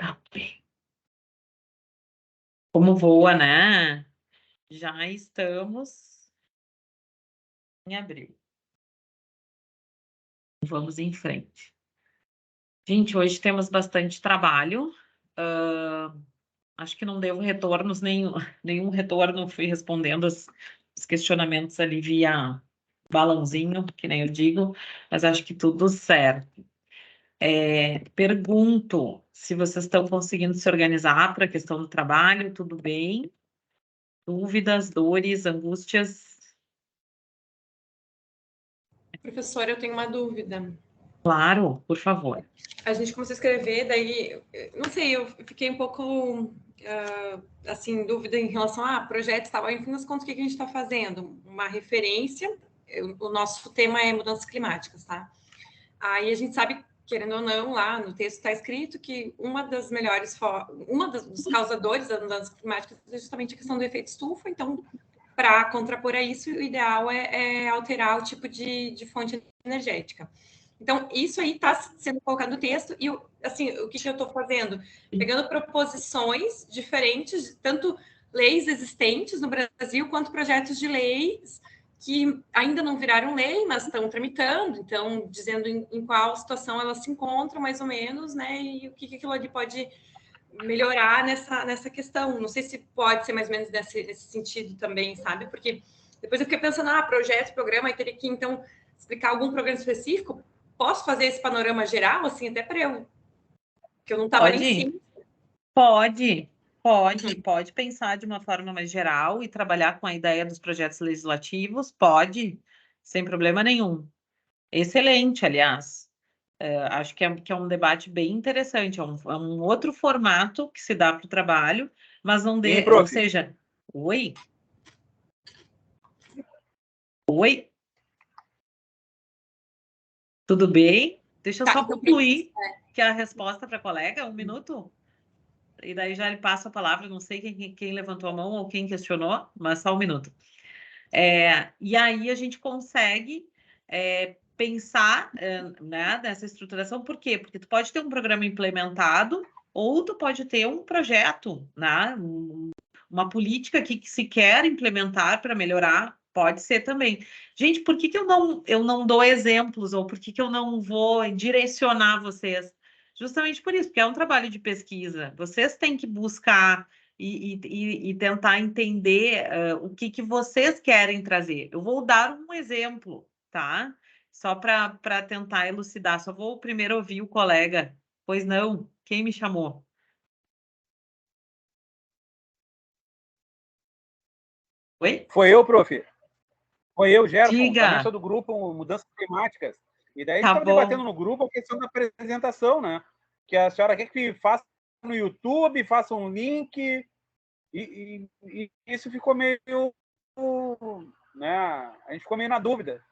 Tá bem. Como voa, né? Já estamos em abril. Vamos em frente. Gente, hoje temos bastante trabalho. Acho que não devo retornos, nenhum retorno. Fui respondendo os questionamentos ali via balãozinho, que nem eu digo, mas acho que tudo certo. Pergunto se vocês estão conseguindo se organizar para a questão do trabalho, tudo bem? Dúvidas, dores, angústias? Professora, eu tenho uma dúvida. Claro, por favor. A gente começou a escrever, daí, não sei, eu fiquei um pouco, assim, em dúvida em relação a projetos e tal. Enfim, nas contas, o que a gente está fazendo? Uma referência, o nosso tema é mudanças climáticas, tá? Aí a gente sabe, querendo ou não, lá no texto está escrito que dos causadores das mudanças climáticas é justamente a questão do efeito estufa. Então, para contrapor a isso, o ideal é alterar o tipo de fonte energética. Então, isso aí está sendo colocado no texto, e assim, o que eu estou fazendo? Pegando proposições diferentes, tanto leis existentes no Brasil, quanto projetos de leis que ainda não viraram lei, mas estão tramitando, então, dizendo em qual situação elas se encontram, mais ou menos, né? E o que aquilo ali pode melhorar nessa questão. Não sei se pode ser mais ou menos nesse sentido também, sabe? Porque depois eu fiquei pensando, projeto, programa, e teria que, então, explicar algum programa específico. Posso fazer esse panorama geral, assim, até para eu... que eu não estava nem sim. Pode pensar de uma forma mais geral e trabalhar com a ideia dos projetos legislativos, pode, sem problema nenhum. Excelente, aliás. Acho que é um debate bem interessante, é um outro formato que se dá para o trabalho, mas não Sim, ou prof. seja, oi? Oi? Tudo bem? Deixa eu só concluir que a resposta para a colega, 1 minuto. E daí já lhe passo a palavra, não sei quem levantou a mão ou quem questionou, mas só 1 minuto. E aí a gente consegue pensar né, nessa estruturação, por quê? Porque tu pode ter um programa implementado ou tu pode ter um projeto, né, uma política que se quer implementar para melhorar, pode ser também. Gente, por que eu não dou exemplos ou por que eu não vou direcionar vocês? Justamente por isso, porque é um trabalho de pesquisa. Vocês têm que buscar e tentar entender o que vocês querem trazer. Eu vou dar um exemplo, tá? Só para tentar elucidar. Só vou primeiro ouvir o colega. Pois não, quem me chamou? Oi? Foi eu, prof. Foi eu, Gerson. Também Diga. sou do grupo Mudanças Climáticas. E daí a gente Tá estava debatendo bom. no grupo a questão da apresentação, né? Que a senhora quer que faça no YouTube, faça um link, e isso ficou meio, né? A gente ficou meio na dúvida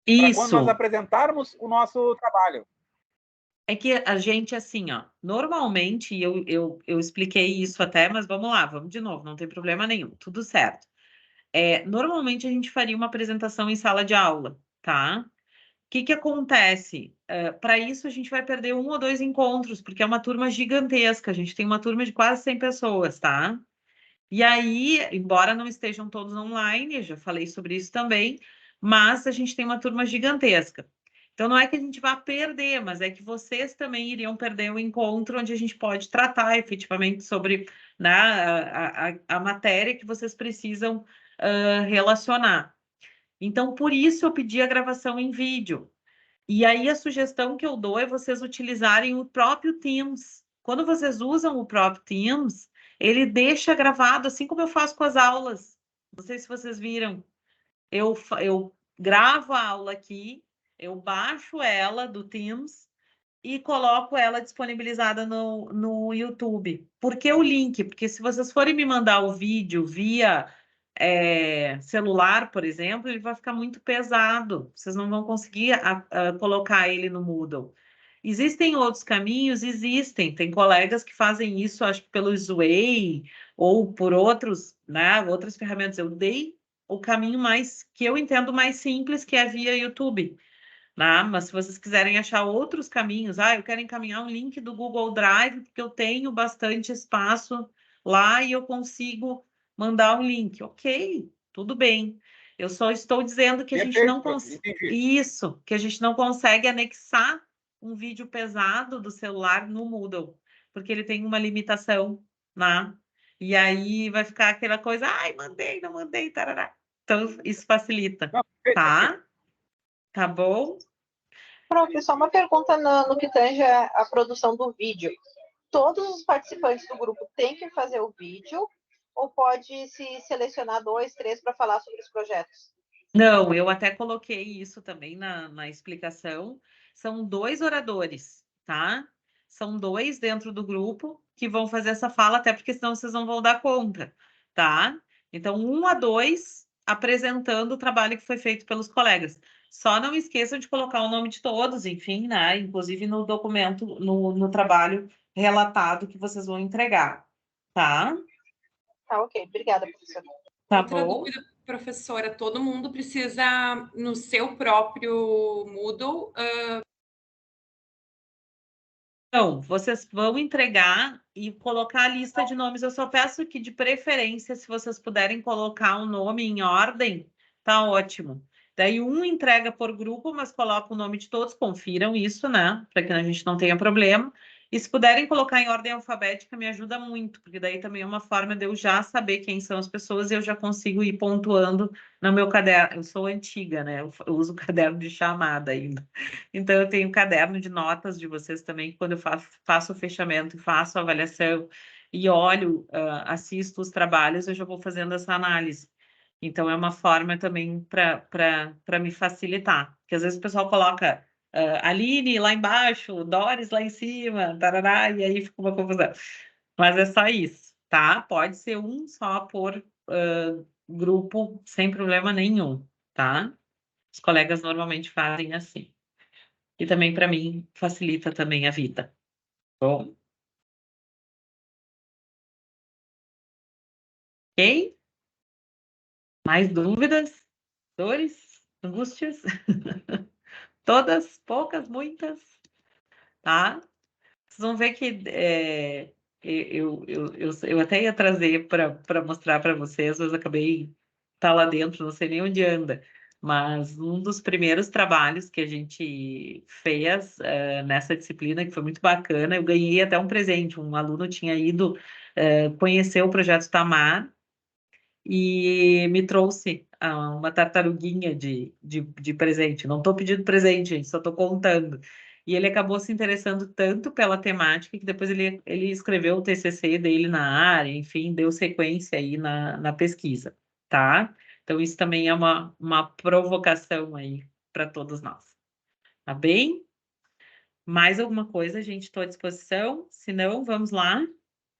para quando nós Isso. apresentarmos o nosso trabalho. É que a gente, assim, ó, normalmente, eu expliquei isso até, mas vamos lá, vamos de novo, não tem problema nenhum, tudo certo. Normalmente a gente faria uma apresentação em sala de aula, tá? O que acontece? Para isso, a gente vai perder 1 ou 2 encontros, porque é uma turma gigantesca, a gente tem uma turma de quase 100 pessoas, tá? E aí, embora não estejam todos online, eu já falei sobre isso também, mas a gente tem uma turma gigantesca. Então, não é que a gente vá perder, mas é que vocês também iriam perder o encontro onde a gente pode tratar efetivamente sobre, né, a matéria que vocês precisam relacionar. Então, por isso eu pedi a gravação em vídeo. E aí a sugestão que eu dou é vocês utilizarem o próprio Teams. Quando vocês usam o próprio Teams, ele deixa gravado, assim como eu faço com as aulas. Não sei se vocês viram. Eu gravo a aula aqui, eu baixo ela do Teams e coloco ela disponibilizada no YouTube. Por que o link? Porque se vocês forem me mandar o vídeo via celular, por exemplo, ele vai ficar muito pesado. Vocês não vão conseguir colocar ele no Moodle. Existem outros caminhos? Existem. Tem colegas que fazem isso, acho que pelo Sway ou por outros, né, outras ferramentas. Eu dei o caminho mais que eu entendo mais simples, que é via YouTube. né? Mas se vocês quiserem achar outros caminhos, eu quero encaminhar um link do Google Drive, porque eu tenho bastante espaço lá e eu consigo mandar um link. Ok, tudo bem. Eu só estou dizendo que a gente não consegue. Isso, que a gente não consegue anexar um vídeo pesado do celular no Moodle, porque ele tem uma limitação, né? E aí vai ficar aquela coisa, mandei, não mandei, tarará. Então, isso facilita, Não, tá? Tá bom? Prof, só uma pergunta no que tange a produção do vídeo. Todos os participantes do grupo têm que fazer o vídeo ou pode se selecionar 2, 3 para falar sobre os projetos? Não, eu até coloquei isso também na explicação. São 2 oradores, tá? São 2 dentro do grupo que vão fazer essa fala, até porque senão vocês não vão dar conta, tá? Então, 1 a 2 apresentando o trabalho que foi feito pelos colegas. Só não esqueçam de colocar o nome de todos, enfim, né? Inclusive no documento, no trabalho relatado que vocês vão entregar, tá? Tá, ok. Obrigada, professora. Tá Outra bom? dúvida, professora, todo mundo precisa, no seu próprio Moodle, Então, vocês vão entregar e colocar a lista de nomes. Eu só peço que, de preferência, se vocês puderem colocar o nome em ordem, tá ótimo. Daí um entrega por grupo, mas coloca o nome de todos, confiram isso, né? Para que a gente não tenha problema. E se puderem colocar em ordem alfabética, me ajuda muito, porque daí também é uma forma de eu já saber quem são as pessoas e eu já consigo ir pontuando no meu caderno. Eu sou antiga, né? Eu uso caderno de chamada ainda. Então, eu tenho um caderno de notas de vocês também, quando eu faço o fechamento, faço a avaliação e olho, assisto os trabalhos, eu já vou fazendo essa análise. Então, é uma forma também para me facilitar. Porque às vezes o pessoal coloca Aline lá embaixo, Doris lá em cima, tarará, e aí fica uma confusão. Mas é só isso, tá? Pode ser um só por grupo, sem problema nenhum, tá? Os colegas normalmente fazem assim. E também, para mim, facilita também a vida. Bom, ok? Mais dúvidas? Dores? Angústias? Todas? Poucas? Muitas? Tá? Vocês vão ver que eu até ia trazer para mostrar para vocês, mas acabei tá lá dentro, não sei nem onde anda. Mas um dos primeiros trabalhos que a gente fez nessa disciplina, que foi muito bacana, eu ganhei até um presente. Um aluno tinha ido conhecer o projeto Tamar e me trouxe uma tartaruguinha de presente. Não estou pedindo presente, gente, só estou contando. E ele acabou se interessando tanto pela temática que depois ele escreveu o TCC dele na área, enfim, deu sequência aí na pesquisa, tá? Então, isso também é uma provocação aí para todos nós. Tá bem? Mais alguma coisa, gente? Estou à disposição. Se não, vamos lá.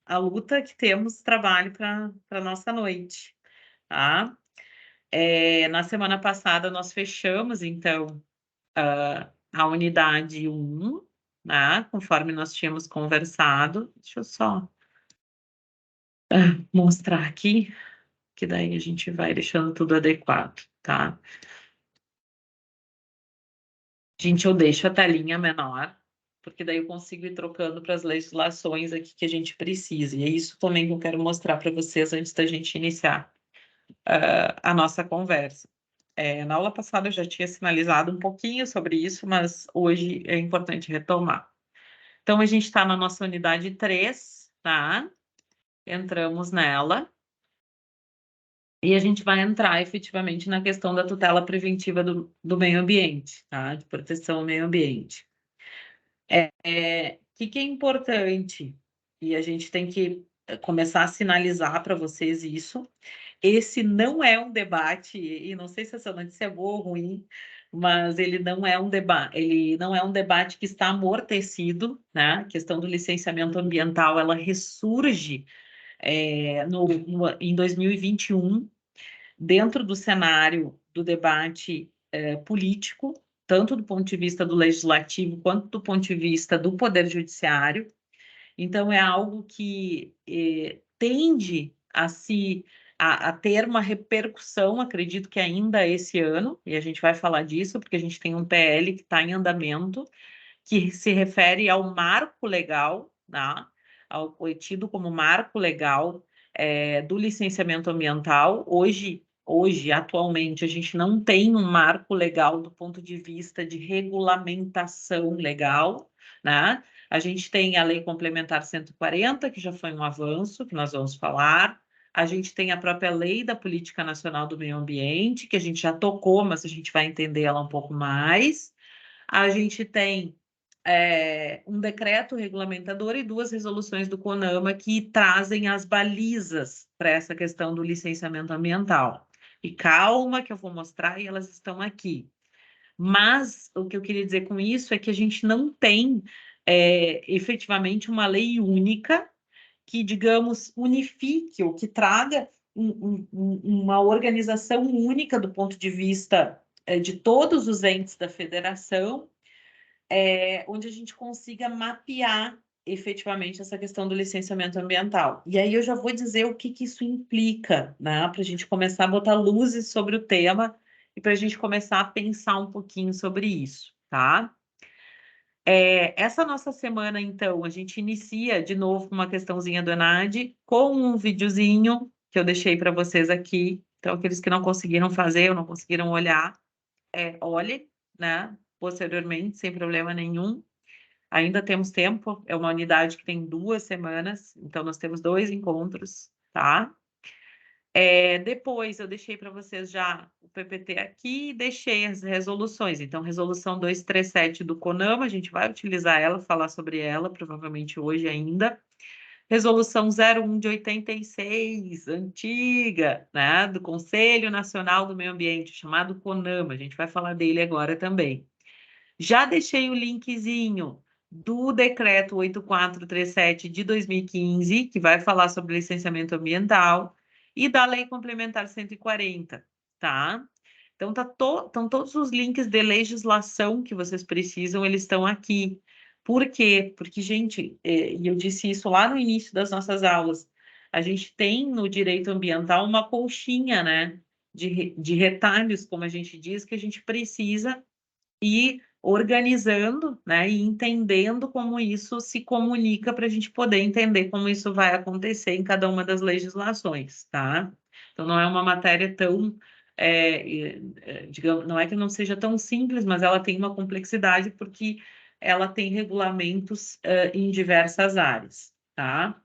A luta que temos trabalho para a nossa noite, tá? Na semana passada, nós fechamos, então, a unidade 1, né? Conforme nós tínhamos conversado. Deixa eu só mostrar aqui, que daí a gente vai deixando tudo adequado, tá? Gente, eu deixo a telinha menor, porque daí eu consigo ir trocando para as legislações aqui que a gente precisa. E é isso também que eu quero mostrar para vocês antes da gente iniciar a nossa conversa. Na aula passada eu já tinha sinalizado um pouquinho sobre isso, mas hoje é importante retomar. Então, a gente está na nossa unidade 3, tá? Entramos nela. E a gente vai entrar efetivamente na questão da tutela preventiva do meio ambiente, tá? De proteção ao meio ambiente. O que é importante? E a gente tem que começar a sinalizar para vocês isso. Esse não é um debate, e não sei se essa notícia é boa ou ruim, mas ele não é um debate que está amortecido, né? A questão do licenciamento ambiental, ela ressurge em 2021, dentro do cenário do debate político, tanto do ponto de vista do legislativo quanto do ponto de vista do poder judiciário. Então, é algo que tende a ter uma repercussão, acredito que ainda esse ano, e a gente vai falar disso, porque a gente tem um PL que está em andamento, que se refere ao marco legal, tá? Tido como marco legal do licenciamento ambiental. Hoje, atualmente, a gente não tem um marco legal do ponto de vista de regulamentação legal, né? A gente tem a Lei Complementar 140, que já foi um avanço, que nós vamos falar. A gente tem a própria Lei da Política Nacional do Meio Ambiente, que a gente já tocou, mas a gente vai entender ela um pouco mais. A gente tem um decreto regulamentador e 2 resoluções do CONAMA que trazem as balizas para essa questão do licenciamento ambiental. E calma que eu vou mostrar e elas estão aqui. Mas o que eu queria dizer com isso é que a gente não tem efetivamente uma lei única que, digamos, unifique ou que traga uma organização única do ponto de vista de todos os entes da federação, onde a gente consiga mapear efetivamente essa questão do licenciamento ambiental. E aí eu já vou dizer o que isso implica, né? Para a gente começar a botar luzes sobre o tema e para a gente começar a pensar um pouquinho sobre isso, tá? Essa nossa semana, então, a gente inicia de novo uma questãozinha do ENAD com um videozinho que eu deixei para vocês aqui. Então, aqueles que não conseguiram fazer ou não conseguiram olhar, olhem, né? Posteriormente, sem problema nenhum. Ainda temos tempo, é uma unidade que tem 2 semanas, então nós temos 2 encontros, tá? Depois eu deixei para vocês já o PPT aqui e deixei as resoluções. Então, resolução 237 do CONAMA, a gente vai utilizar ela, falar sobre ela, provavelmente hoje ainda. Resolução 01 de 86, antiga, né, do Conselho Nacional do Meio Ambiente, chamado CONAMA, a gente vai falar dele agora também. Já deixei o linkzinho do decreto 8437 de 2015, que vai falar sobre licenciamento ambiental, e da Lei Complementar 140, tá? Então, estão todos os links de legislação que vocês precisam, eles estão aqui. Por quê? Porque, gente, e eu disse isso lá no início das nossas aulas, a gente tem no direito ambiental uma colchinha, né, de retalhos, como a gente diz, que a gente precisa ir organizando, né, e entendendo como isso se comunica para a gente poder entender como isso vai acontecer em cada uma das legislações, tá? Então, não é uma matéria tão, digamos, não é que não seja tão simples, mas ela tem uma complexidade porque ela tem regulamentos em diversas áreas, tá?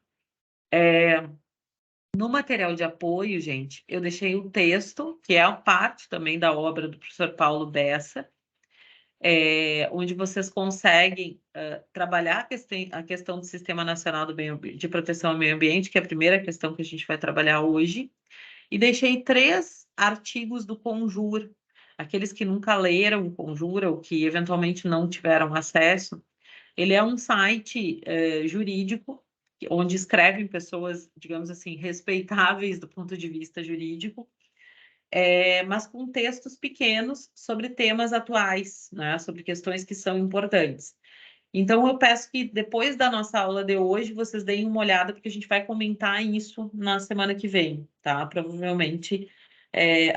No material de apoio, gente, eu deixei o texto, que é a parte também da obra do professor Paulo Bessa, onde vocês conseguem trabalhar a questão do Sistema Nacional de Proteção ao Meio Ambiente, que é a primeira questão que a gente vai trabalhar hoje, e deixei 3 artigos do Conjur, aqueles que nunca leram o Conjur ou que eventualmente não tiveram acesso. Ele é um site jurídico, onde escrevem pessoas, digamos assim, respeitáveis do ponto de vista jurídico, mas com textos pequenos sobre temas atuais, né, sobre questões que são importantes. Então, eu peço que depois da nossa aula de hoje, vocês deem uma olhada, porque a gente vai comentar isso na semana que vem, tá? Provavelmente,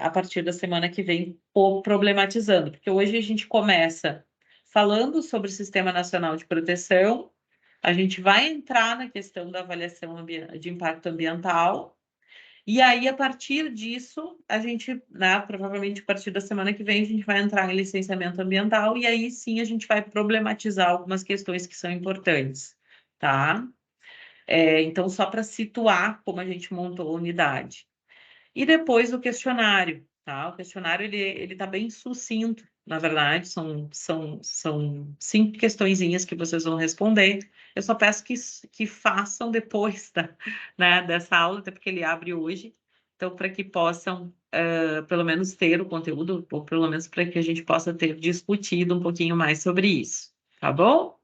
a partir da semana que vem, problematizando, porque hoje a gente começa falando sobre o Sistema Nacional de Proteção, a gente vai entrar na questão da avaliação de impacto ambiental, e aí, a partir disso, a gente, né, provavelmente a partir da semana que vem, a gente vai entrar em licenciamento ambiental e aí sim a gente vai problematizar algumas questões que são importantes, tá? Então, só para situar como a gente montou a unidade. E depois o questionário, tá? O questionário, ele tá bem sucinto, na verdade, são 5 questõezinhas que vocês vão responder. Eu só peço que façam depois né, dessa aula, até porque ele abre hoje, então, para que possam, pelo menos, ter o conteúdo, ou pelo menos para que a gente possa ter discutido um pouquinho mais sobre isso, tá bom?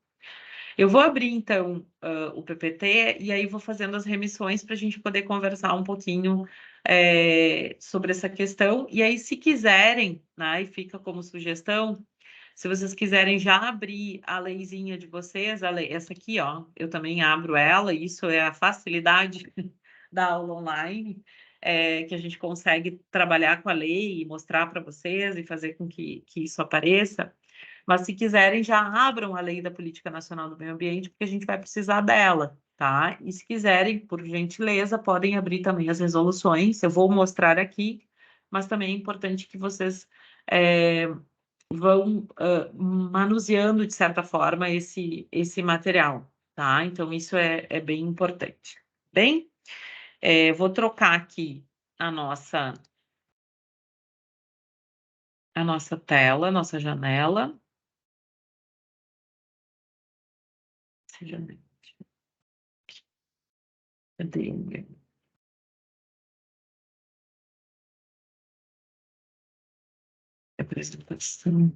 Eu vou abrir, então, o PPT e aí vou fazendo as remissões para a gente poder conversar um pouquinho sobre essa questão. E aí, se quiserem, né, e fica como sugestão, se vocês quiserem já abrir a leizinha de vocês, essa aqui, ó, eu também abro ela, isso é a facilidade da aula online. que a gente consegue trabalhar com a lei e mostrar para vocês e fazer com que isso apareça. Mas se quiserem, já abram a Lei da Política Nacional do Meio Ambiente, porque a gente vai precisar dela, tá? E se quiserem, por gentileza, podem abrir também as resoluções. Eu vou mostrar aqui, mas também é importante que vocês vão manuseando, de certa forma, esse material, tá? Então, isso é bem importante. Bem, vou trocar aqui a nossa tela, a nossa janela. Cadê? Apresentação.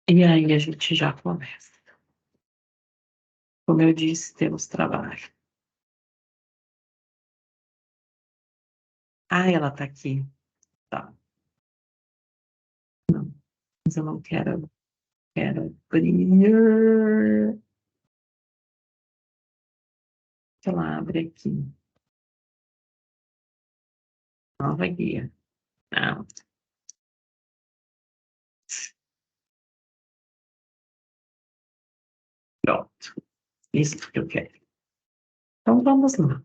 E aí a gente já começa. Como eu disse, temos trabalho. Ah, ela está aqui. Tá. Não, mas eu não quero abrir. Ela abre aqui. Nova guia. Não. Pronto. Isso que eu quero. Então, vamos lá.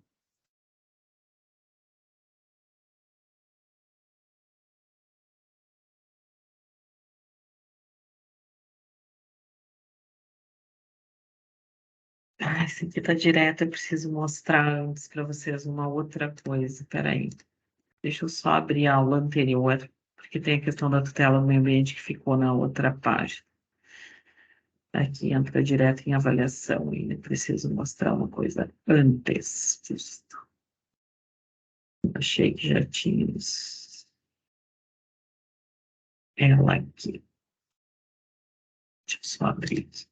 Ah, esse aqui está direto. Eu preciso mostrar antes para vocês uma outra coisa. Peraí. Deixa eu só abrir a aula anterior, porque tem a questão da tutela do meio ambiente que ficou na outra página. Aqui entra direto em avaliação e preciso mostrar uma coisa antes disso. Achei que já tínhamos ela aqui. Deixa eu só abrir aqui.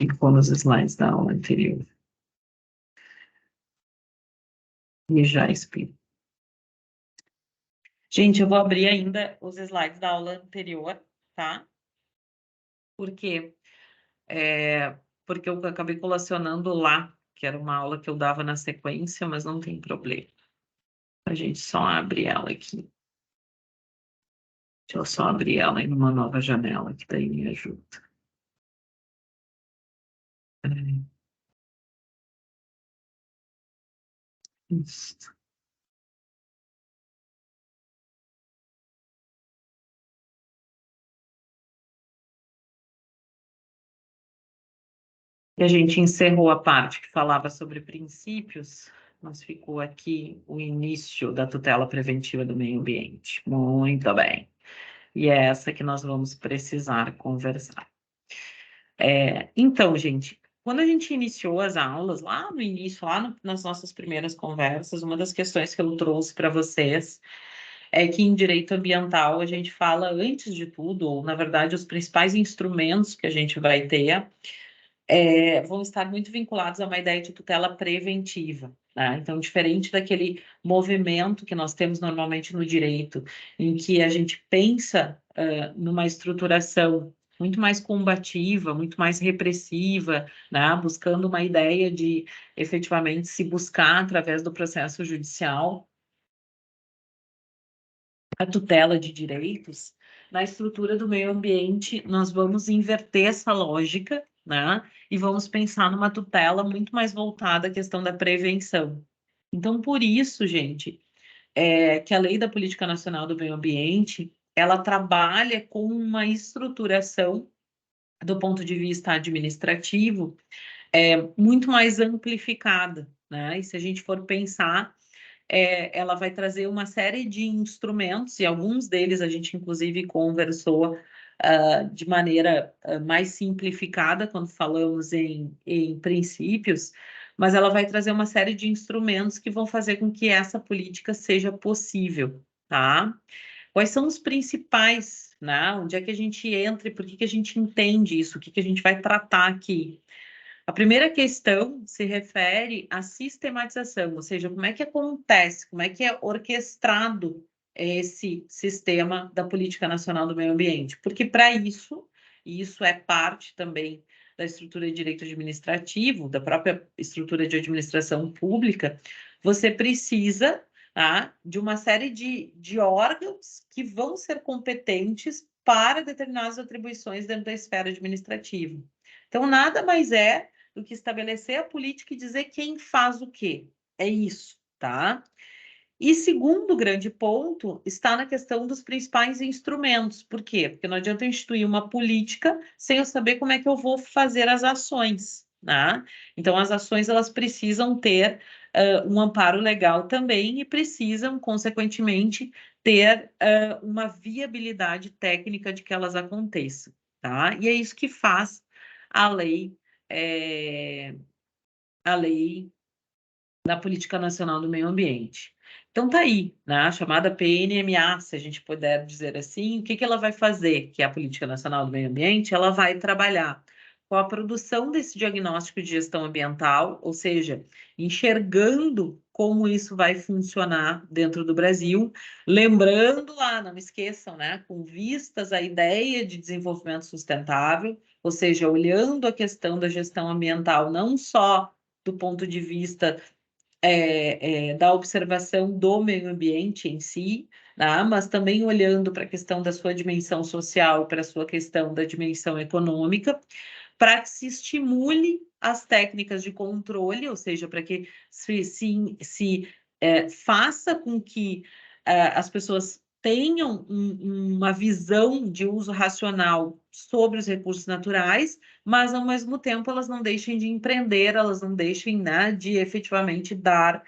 Ficou nos slides da aula anterior. E já explico. Gente, eu vou abrir ainda os slides da aula anterior, tá? Por quê? Porque eu acabei colacionando lá, que era uma aula que eu dava na sequência, mas não tem problema. A gente só abre ela aqui. Deixa eu só abrir ela em uma nova janela, que daí me ajuda. Isso. E a gente encerrou a parte que falava sobre princípios, mas ficou aqui o início da tutela preventiva do meio ambiente. Muito bem. E é essa que nós vamos precisar conversar. Então, gente, quando a gente iniciou as aulas, lá no início, nas nossas primeiras conversas, uma das questões que eu trouxe para vocês é que em direito ambiental a gente fala, antes de tudo, ou na verdade, os principais instrumentos que a gente vai ter vão estar muito vinculados a uma ideia de tutela preventiva. Né? Então, diferente daquele movimento que nós temos normalmente no direito, em que a gente pensa numa estruturação muito mais combativa, muito mais repressiva, né? Buscando uma ideia de efetivamente se buscar, através do processo judicial, a tutela de direitos. Na estrutura do meio ambiente, nós vamos inverter essa lógica, né? E vamos pensar numa tutela muito mais voltada à questão da prevenção. Então, por isso, gente, que a Lei da Política Nacional do Meio Ambiente, ela trabalha com uma estruturação do ponto de vista administrativo muito mais amplificada, né? E se a gente for pensar, ela vai trazer uma série de instrumentos, e alguns deles a gente, inclusive, conversou de maneira mais simplificada quando falamos em princípios, mas ela vai trazer uma série de instrumentos que vão fazer com que essa política seja possível, tá? Quais são os principais, né? Onde é que a gente entra e por que a gente entende isso? O que a gente vai tratar aqui? A primeira questão se refere à sistematização, ou seja, como é que acontece, como é que é orquestrado esse sistema da Política Nacional do Meio Ambiente, porque para isso, e isso é parte também da estrutura de direito administrativo, da própria estrutura de administração pública, você precisa, tá, de uma série de órgãos que vão ser competentes para determinadas atribuições dentro da esfera administrativa. Então, nada mais é do que estabelecer a política e dizer quem faz o quê. É isso, tá? E segundo grande ponto está na questão dos principais instrumentos. Por quê? Porque não adianta eu instituir uma política sem eu saber como é que eu vou fazer as ações, né? Então, as ações elas precisam ter um amparo legal também e precisam, consequentemente, ter uma viabilidade técnica de que elas aconteçam, tá? E é isso que faz a lei da Política Nacional do Meio Ambiente. Então tá aí, né? A chamada PNMA, se a gente puder dizer assim, o que ela vai fazer, que é a Política Nacional do Meio Ambiente? Ela vai trabalhar com a produção desse diagnóstico de gestão ambiental, ou seja, enxergando como isso vai funcionar dentro do Brasil, lembrando lá, não esqueçam, né, com vistas à ideia de desenvolvimento sustentável, ou seja, olhando a questão da gestão ambiental não só do ponto de vista da observação do meio ambiente em si, né? Mas também olhando para a questão da sua dimensão social, para a sua questão da dimensão econômica, para que se estimule as técnicas de controle, ou seja, para que se faça com que as pessoas tenham uma visão de uso racional sobre os recursos naturais, mas ao mesmo tempo elas não deixem de empreender, elas não deixem, né, de efetivamente dar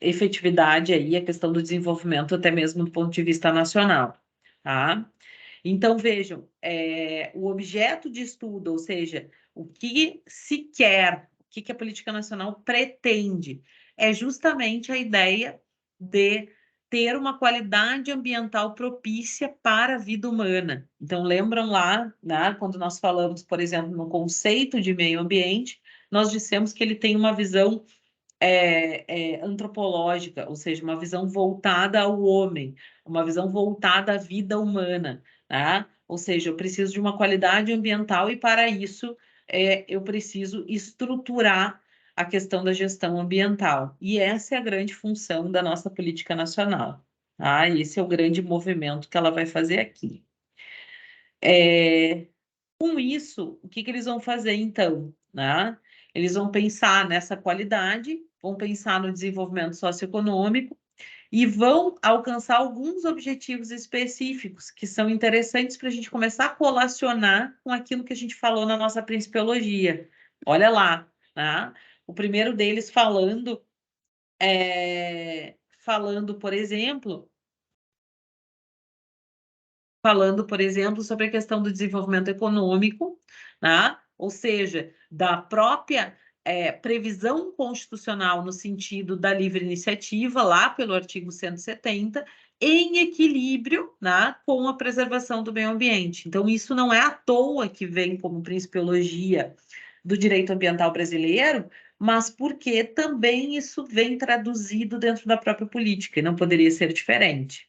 efetividade aí à questão do desenvolvimento, até mesmo do ponto de vista nacional, tá? Então, vejam, o objeto de estudo, ou seja, o que se quer, o que a política nacional pretende, é justamente a ideia de ter uma qualidade ambiental propícia para a vida humana. Então, lembram lá, né, quando nós falamos, por exemplo, no conceito de meio ambiente, nós dissemos que ele tem uma visão antropológica, ou seja, uma visão voltada ao homem, uma visão voltada à vida humana, tá? Ou seja, eu preciso de uma qualidade ambiental e, para isso, eu preciso estruturar a questão da gestão ambiental. E essa é a grande função da nossa política nacional, tá? Esse é o grande movimento que ela vai fazer aqui. Com isso, o que eles vão fazer, então, né? Eles vão pensar nessa qualidade, vão pensar no desenvolvimento socioeconômico e vão alcançar alguns objetivos específicos que são interessantes para a gente começar a colacionar com aquilo que a gente falou na nossa principiologia. Olha lá, né? O primeiro deles falando, por exemplo, sobre a questão do desenvolvimento econômico, né? Ou seja, da própria previsão constitucional no sentido da livre iniciativa, lá pelo artigo 170, em equilíbrio, né, com a preservação do meio ambiente. Então, isso não é à toa que vem como principiologia do direito ambiental brasileiro, mas porque também isso vem traduzido dentro da própria política, e não poderia ser diferente.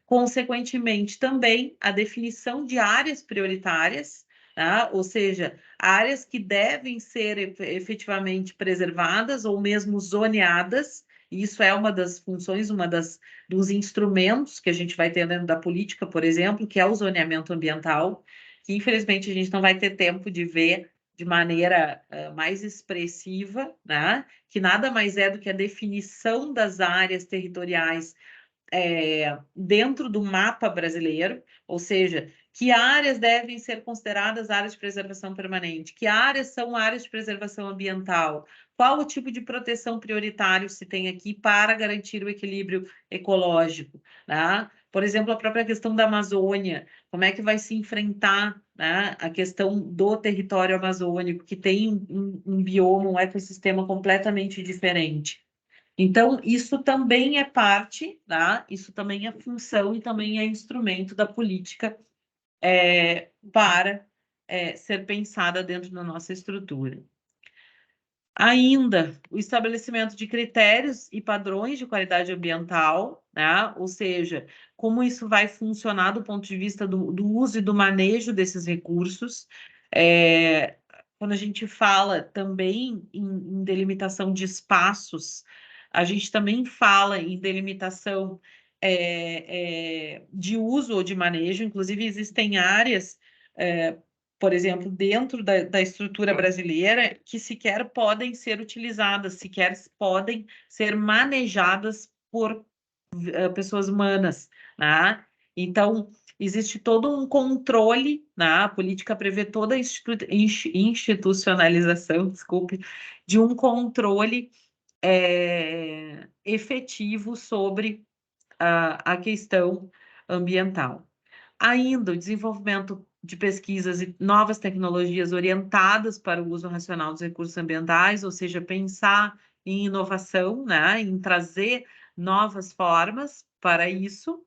Consequentemente, também a definição de áreas prioritárias, tá? Ou seja, áreas que devem ser efetivamente preservadas ou mesmo zoneadas. Isso é uma das funções, dos instrumentos que a gente vai ter dentro da política, por exemplo, que é o zoneamento ambiental, que infelizmente a gente não vai ter tempo de ver de maneira mais expressiva, né? Que nada mais é do que a definição das áreas territoriais dentro do mapa brasileiro, ou seja, que áreas devem ser consideradas áreas de preservação permanente, que áreas são áreas de preservação ambiental, qual o tipo de proteção prioritário se tem aqui para garantir o equilíbrio ecológico, né? Por exemplo, a própria questão da Amazônia, como é que vai se enfrentar, né, a questão do território amazônico, que tem um bioma, um ecossistema completamente diferente. Então, isso também é parte, tá? Isso também é função e também é instrumento da política para ser pensada dentro da nossa estrutura. Ainda, o estabelecimento de critérios e padrões de qualidade ambiental, né? Ou seja, como isso vai funcionar do ponto de vista do uso e do manejo desses recursos. Quando a gente fala também em delimitação de espaços, a gente também fala em delimitação de uso ou de manejo. Inclusive, existem áreas, por exemplo, dentro da estrutura brasileira, que sequer podem ser utilizadas, sequer podem ser manejadas por pessoas humanas, né? Então, existe todo um controle, né? A política prevê toda a institucionalização, desculpe, de um controle efetivo sobre a questão ambiental. Ainda o desenvolvimento de pesquisas e novas tecnologias orientadas para o uso racional dos recursos ambientais, ou seja, pensar em inovação, né, em trazer novas formas para isso,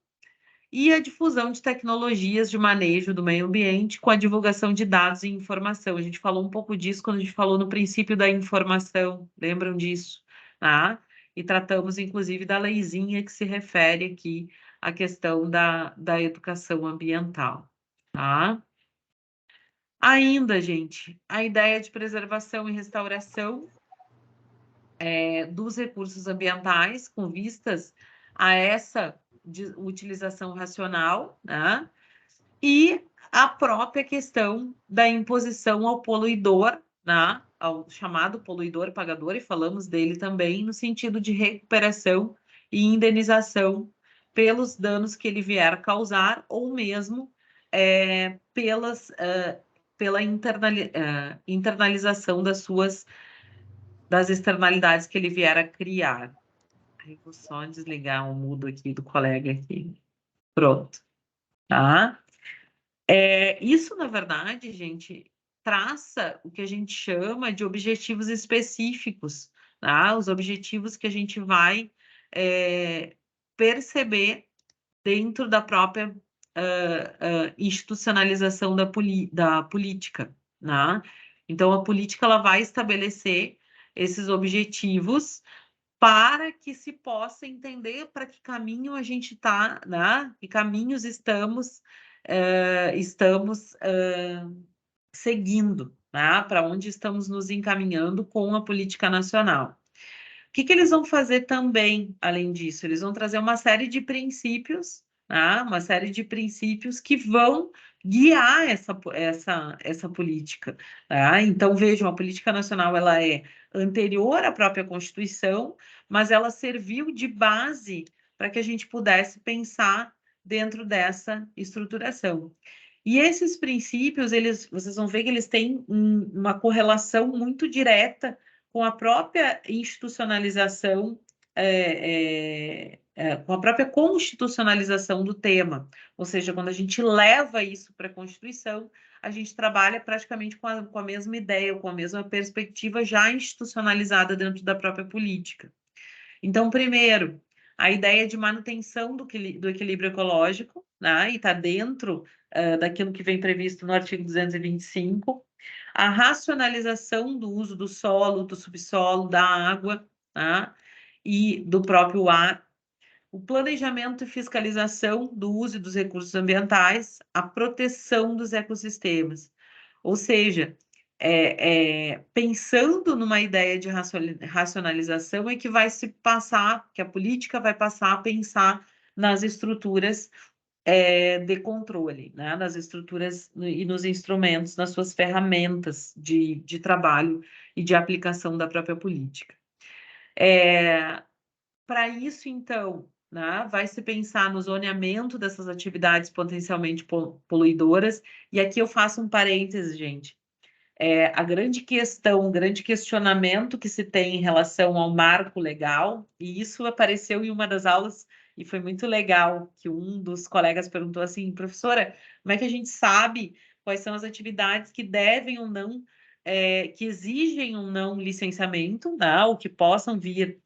e a difusão de tecnologias de manejo do meio ambiente com a divulgação de dados e informação. A gente falou um pouco disso quando a gente falou no princípio da informação, lembram disso? Tá? E tratamos, inclusive, da leizinha que se refere aqui à questão da educação ambiental. Tá? Ainda, gente, a ideia de preservação e restauração dos recursos ambientais com vistas a essa utilização racional, né? E a própria questão da imposição ao poluidor, né? Ao chamado poluidor pagador, e falamos dele também no sentido de recuperação e indenização pelos danos que ele vier a causar, ou mesmo pela internalização das externalidades que ele vier a criar. Aí vou só desligar o mudo aqui do colega aqui. Pronto. Tá? Isso, na verdade, gente, traça o que a gente chama de objetivos específicos, tá? Os objetivos que a gente vai perceber dentro da própria institucionalização da política, né? Então, a política ela vai estabelecer esses objetivos para que se possa entender para que caminho a gente está, né? Que caminhos estamos seguindo, né? Para onde estamos nos encaminhando com a política nacional. O que eles vão fazer também, além disso? Eles vão trazer uma série de princípios, né? Uma série de princípios que vão guiar essa política. Tá? Então, vejam, a política nacional ela é anterior à própria Constituição, mas ela serviu de base para que a gente pudesse pensar dentro dessa estruturação. E esses princípios, vocês vão ver que eles têm uma correlação muito direta com a própria institucionalização, com a própria constitucionalização do tema. Ou seja, quando a gente leva isso para a Constituição, a gente trabalha praticamente com a mesma ideia, com a mesma perspectiva já institucionalizada dentro da própria política. Então, primeiro, a ideia de manutenção do equilíbrio ecológico, né? E está dentro daquilo que vem previsto no artigo 225, a racionalização do uso do solo, do subsolo, da água, tá? E do próprio ar, o planejamento e fiscalização do uso dos recursos ambientais, a proteção dos ecossistemas. Ou seja, pensando numa ideia de racionalização é que vai se passar, que a política vai passar a pensar nas estruturas de controle, né? Nas estruturas e nos instrumentos, nas suas ferramentas de trabalho e de aplicação da própria política. Para isso, então, né, vai se pensar no zoneamento dessas atividades potencialmente poluidoras, e aqui eu faço um parêntese, gente. A grande questão, o grande questionamento que se tem em relação ao marco legal, e isso apareceu em uma das aulas, e foi muito legal, que um dos colegas perguntou assim, professora, como é que a gente sabe quais são as atividades que devem ou não, que exigem ou não licenciamento, né, ou que possam vir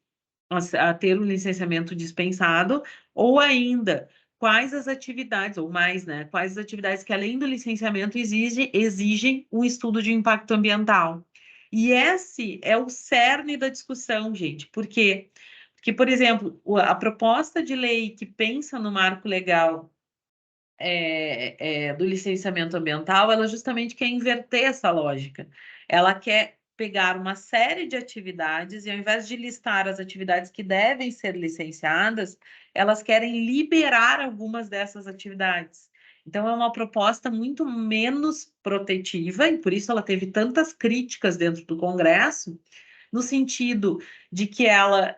a ter um licenciamento dispensado, ou ainda quais as atividades, ou mais, né? Quais as atividades que, além do licenciamento, exigem um estudo de impacto ambiental. E esse é o cerne da discussão, gente. Por quê? Porque, por exemplo, a proposta de lei que pensa no marco legal do licenciamento ambiental, ela justamente quer inverter essa lógica. Ela quer pegar uma série de atividades e, ao invés de listar as atividades que devem ser licenciadas, elas querem liberar algumas dessas atividades. Então, é uma proposta muito menos protetiva, e por isso ela teve tantas críticas dentro do Congresso, no sentido de que ela,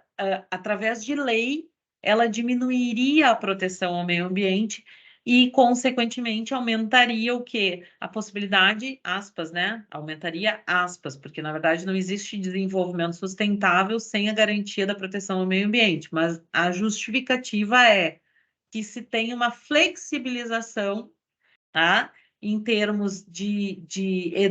através de lei, ela diminuiria a proteção ao meio ambiente e, consequentemente, aumentaria o quê? A possibilidade, aspas, né? Aumentaria aspas, porque, na verdade, não existe desenvolvimento sustentável sem a garantia da proteção ao meio ambiente, mas a justificativa é que se tem uma flexibilização, tá? Em termos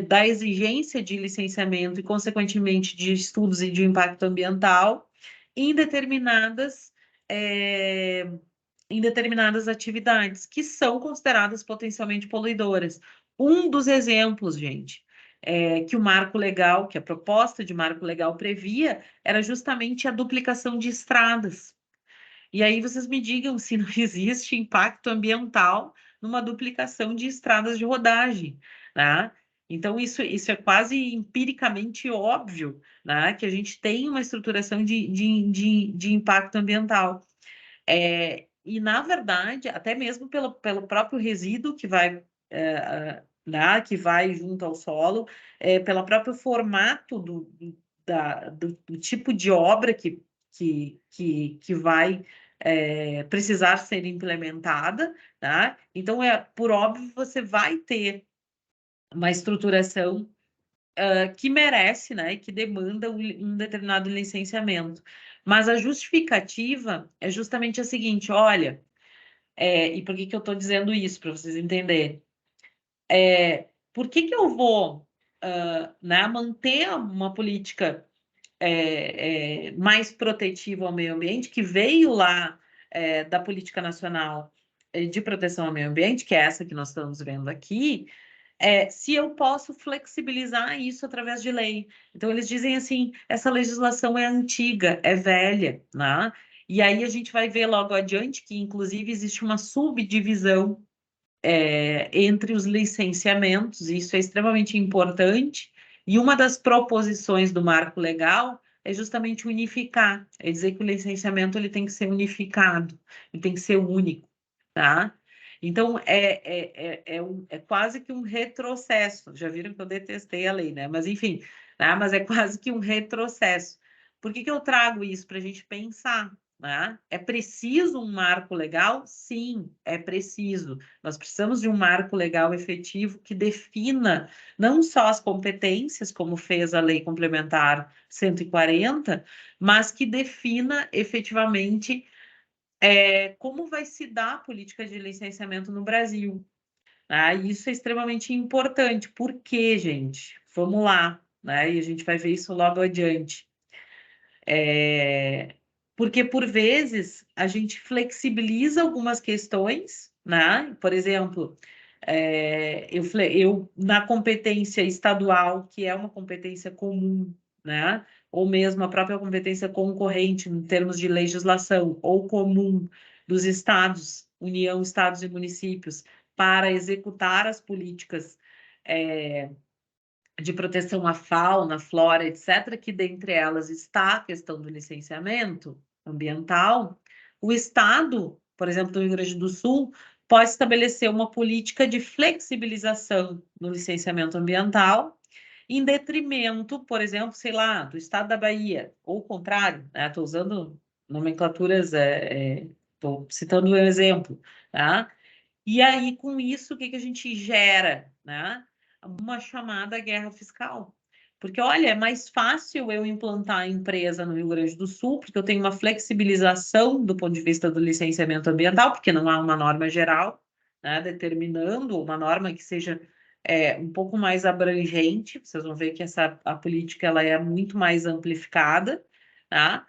da exigência de licenciamento e, consequentemente, de estudos e de impacto ambiental em determinadas atividades que são consideradas potencialmente poluidoras. Um dos exemplos, gente, que o marco legal, que a proposta de marco legal previa, era justamente a duplicação de estradas. E aí vocês me digam se não existe impacto ambiental numa duplicação de estradas de rodagem, né? Então, isso é quase empiricamente óbvio, né? Que a gente tem uma estruturação de impacto ambiental. E, na verdade, até mesmo pelo próprio resíduo que vai, que vai junto ao solo, pelo próprio formato do tipo de obra que vai precisar ser implementada, tá? Então, por óbvio, você vai ter uma estruturação que merece, né, e que demanda um determinado licenciamento. Mas a justificativa é justamente a seguinte: olha, e por que eu estou dizendo isso, para vocês entenderem? Por que eu vou né, manter uma política mais protetiva ao meio ambiente, que veio lá da Política Nacional de Proteção ao Meio Ambiente, que é essa que nós estamos vendo aqui, se eu posso flexibilizar isso através de lei? Então, eles dizem assim, essa legislação é antiga, é velha, né? E aí a gente vai ver logo adiante que, inclusive, existe uma subdivisão entre os licenciamentos, e isso é extremamente importante, e uma das proposições do marco legal é justamente unificar, é dizer que o licenciamento ele tem que ser unificado, ele tem que ser único, tá? Então, é quase que um retrocesso. Já viram que eu detestei a lei, né? Mas, enfim, né? Mas é quase que um retrocesso. Por que eu trago isso? Para a gente pensar, né? É preciso um marco legal? Sim, é preciso. Nós precisamos de um marco legal efetivo que defina não só as competências, como fez a Lei Complementar 140, mas que defina efetivamente como vai se dar a política de licenciamento no Brasil. Né? Isso é extremamente importante. Por quê, gente? Vamos lá, né? E a gente vai ver isso logo adiante. Porque, por vezes, a gente flexibiliza algumas questões, né? Por exemplo, eu na competência estadual, que é uma competência comum, né? Ou mesmo a própria competência concorrente em termos de legislação, ou comum dos estados, União, estados e municípios, para executar as políticas de proteção à fauna, flora, etc., que dentre elas está a questão do licenciamento ambiental, o Estado, por exemplo, do Rio Grande do Sul, pode estabelecer uma política de flexibilização no licenciamento ambiental, em detrimento, por exemplo, sei lá, do Estado da Bahia, ou o contrário, né? Estou usando nomenclaturas, estou citando um exemplo, tá? E aí, com isso, o que a gente gera, né? Uma chamada guerra fiscal. Porque, olha, é mais fácil eu implantar a empresa no Rio Grande do Sul, porque eu tenho uma flexibilização do ponto de vista do licenciamento ambiental, porque não há uma norma geral, né, determinando uma norma que seja um pouco mais abrangente. Vocês vão ver que a política ela é muito mais amplificada, tá?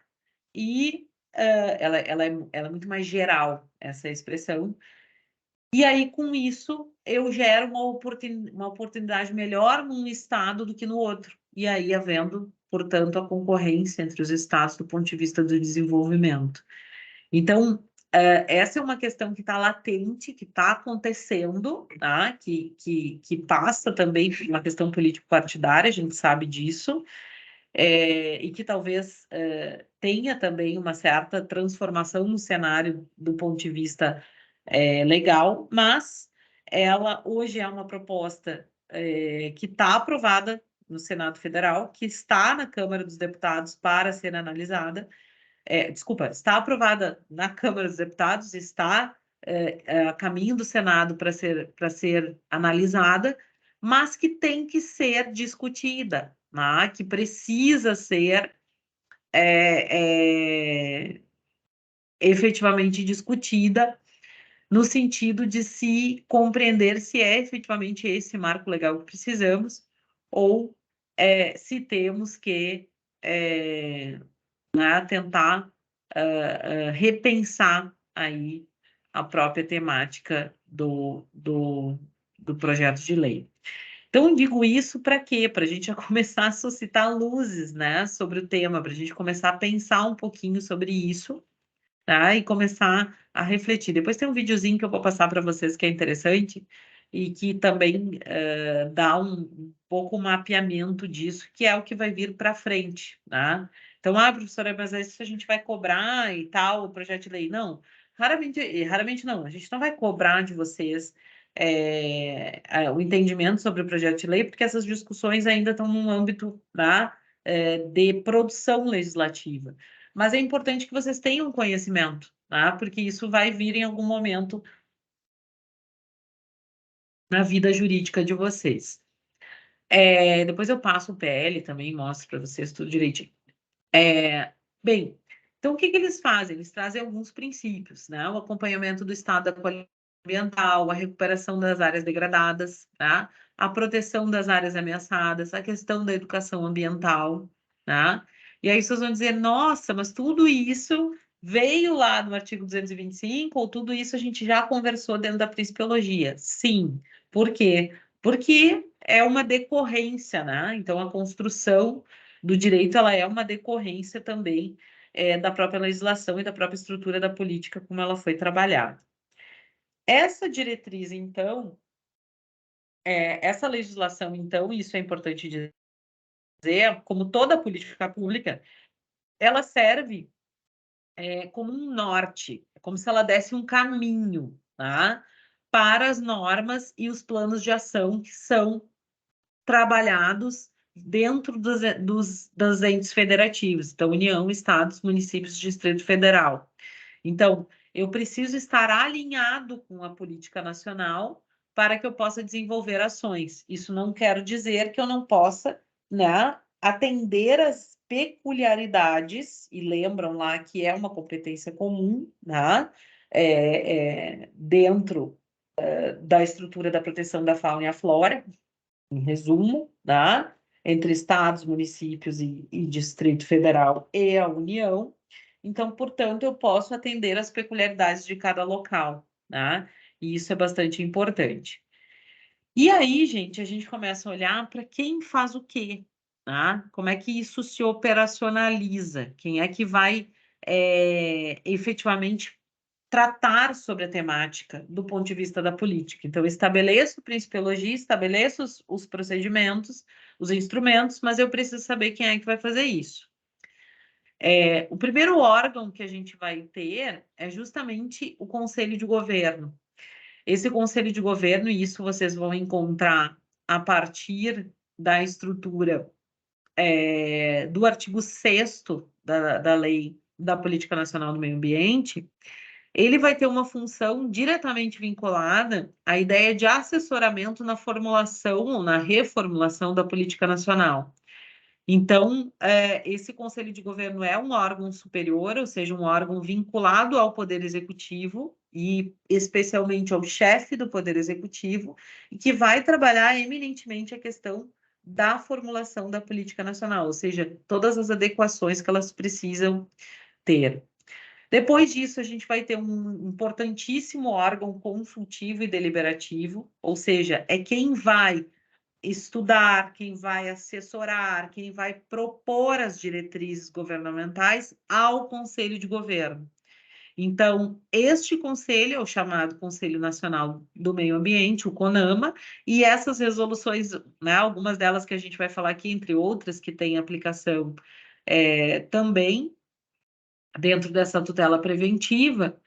E ela é muito mais geral, essa expressão. E aí, com isso, eu gero uma oportunidade melhor num estado do que no outro. E aí, havendo, portanto, a concorrência entre os estados do ponto de vista do desenvolvimento. Então, essa é uma questão que está latente, que está acontecendo, tá? Que passa também por uma questão político-partidária, a gente sabe disso, e que talvez tenha também uma certa transformação no cenário do ponto de vista legal, mas ela hoje é uma proposta que está aprovada no Senado Federal, que está na Câmara dos Deputados para ser analisada. Desculpa, está aprovada na Câmara dos Deputados, está a caminho do Senado para ser analisada, mas que tem que ser discutida, né? Que precisa ser efetivamente discutida, no sentido de se compreender se é efetivamente esse marco legal que precisamos, ou se temos que né, tentar repensar aí a própria temática do projeto de lei. Então, digo isso para quê? Para a gente já começar a suscitar luzes, né, sobre o tema, para a gente começar a pensar um pouquinho sobre isso, tá? E começar a refletir. Depois tem um videozinho que eu vou passar para vocês que é interessante e que também dá um pouco o mapeamento disso, que é o que vai vir para frente, tá? Então, professora, mas isso a gente vai cobrar e tal, o projeto de lei. Não, raramente não, a gente não vai cobrar de vocês o entendimento sobre o projeto de lei, porque essas discussões ainda estão no âmbito de produção legislativa. Mas é importante que vocês tenham conhecimento, tá? Porque isso vai vir em algum momento na vida jurídica de vocês. Depois eu passo o PL também, mostro para vocês tudo direitinho. Bem, então o que eles fazem? Eles trazem alguns princípios, né? O acompanhamento do estado da qualidade ambiental, a recuperação das áreas degradadas, tá? A proteção das áreas ameaçadas, a questão da educação ambiental, tá? E aí vocês vão dizer, nossa, mas tudo isso veio lá no artigo 225, ou tudo isso a gente já conversou dentro da principiologia? Sim. Por quê? Porque é uma decorrência, né? Então, a construção do direito, ela é uma decorrência também da própria legislação e da própria estrutura da política, como ela foi trabalhada. Essa diretriz, então, essa legislação, então, isso é importante dizer, como toda política pública, ela serve como um norte, como se ela desse um caminho, tá? Para as normas e os planos de ação que são trabalhados dentro dos entes federativos, então, União, Estados, Municípios, Distrito Federal. Então, eu preciso estar alinhado com a política nacional para que eu possa desenvolver ações. Isso não quer dizer que eu não possa, né, atender às peculiaridades, e lembram lá que é uma competência comum, né, dentro da estrutura da proteção da fauna e a flora, em resumo, né, entre estados, municípios e Distrito Federal e a União. Então, portanto, eu posso atender às peculiaridades de cada local, né? E isso é bastante importante. E aí, gente, a gente começa a olhar para quem faz o quê, tá? Como é que isso se operacionaliza? Quem é que vai efetivamente tratar sobre a temática do ponto de vista da política? Então, estabeleço principiologia, estabeleço os procedimentos, os instrumentos, mas eu preciso saber quem é que vai fazer isso. O primeiro órgão que a gente vai ter é justamente o Conselho de Governo. Esse Conselho de Governo, e isso vocês vão encontrar a partir da estrutura do artigo 6º da Lei da Política Nacional do Meio Ambiente, ele vai ter uma função diretamente vinculada à ideia de assessoramento na formulação ou na reformulação da política nacional. Então, esse Conselho de Governo é um órgão superior, ou seja, um órgão vinculado ao Poder Executivo e especialmente ao chefe do Poder Executivo, e que vai trabalhar eminentemente a questão da formulação da política nacional, ou seja, todas as adequações que elas precisam ter. Depois disso, a gente vai ter um importantíssimo órgão consultivo e deliberativo, ou seja, é quem vai estudar, quem vai assessorar, quem vai propor as diretrizes governamentais ao Conselho de Governo. Então, este conselho é o chamado Conselho Nacional do Meio Ambiente, o CONAMA, e essas resoluções, né, algumas delas que a gente vai falar aqui, entre outras que têm aplicação também dentro dessa tutela preventiva,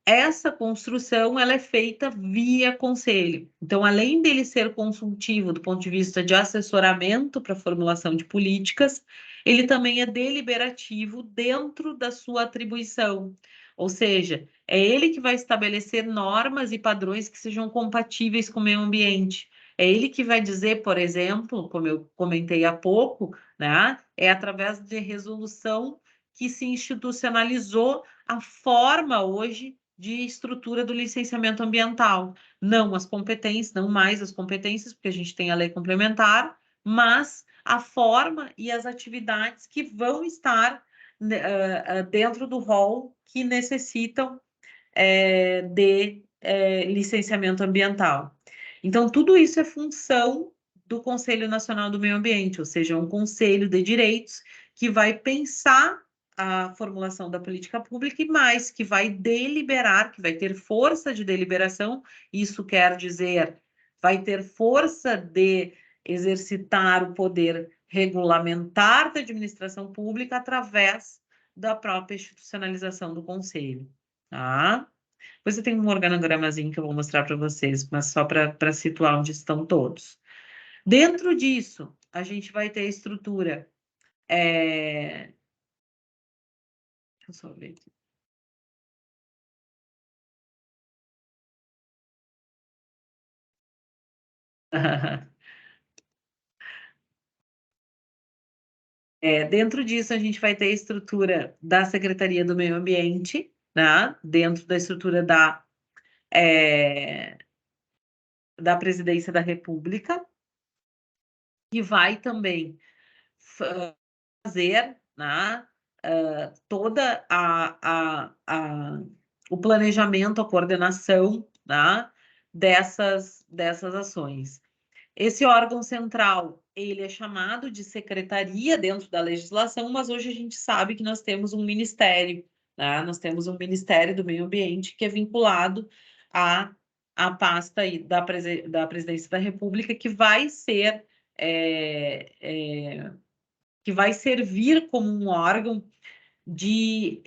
essa construção ela é feita via conselho. Então, além dele ser consultivo do ponto de vista de assessoramento para a formulação de políticas, ele também é deliberativo dentro da sua atribuição. Ou seja, é ele que vai estabelecer normas e padrões que sejam compatíveis com o meio ambiente. É ele que vai dizer, por exemplo, como eu comentei há pouco, né, é através de resolução que se institucionalizou a forma hoje de estrutura do licenciamento ambiental. Não as competências, não mais as competências, porque a gente tem a lei complementar, mas a forma e as atividades que vão estar dentro do rol que necessitam de licenciamento ambiental. Então, tudo isso é função do Conselho Nacional do Meio Ambiente, ou seja, um conselho de direitos que vai pensar a formulação da política pública e mais, que vai deliberar, que vai ter força de deliberação, isso quer dizer, vai ter força de exercitar o poder regulamentar da administração pública através da própria institucionalização do conselho, tá? Depois você tem um organogramazinho que eu vou mostrar para vocês, mas só para situar onde estão todos. Dentro disso, a gente vai ter a estrutura. Deixa eu só ver aqui. Dentro disso, a gente vai ter a estrutura da Secretaria do Meio Ambiente, né? Dentro da estrutura da Presidência da República, que vai também fazer, né, toda o planejamento, a coordenação, né, dessas ações. Esse órgão central, ele é chamado de secretaria dentro da legislação, mas hoje a gente sabe que nós temos um ministério, né? Nós temos um Ministério do Meio Ambiente que é vinculado à pasta aí da Presidência da República, que vai ser que vai servir como um órgão de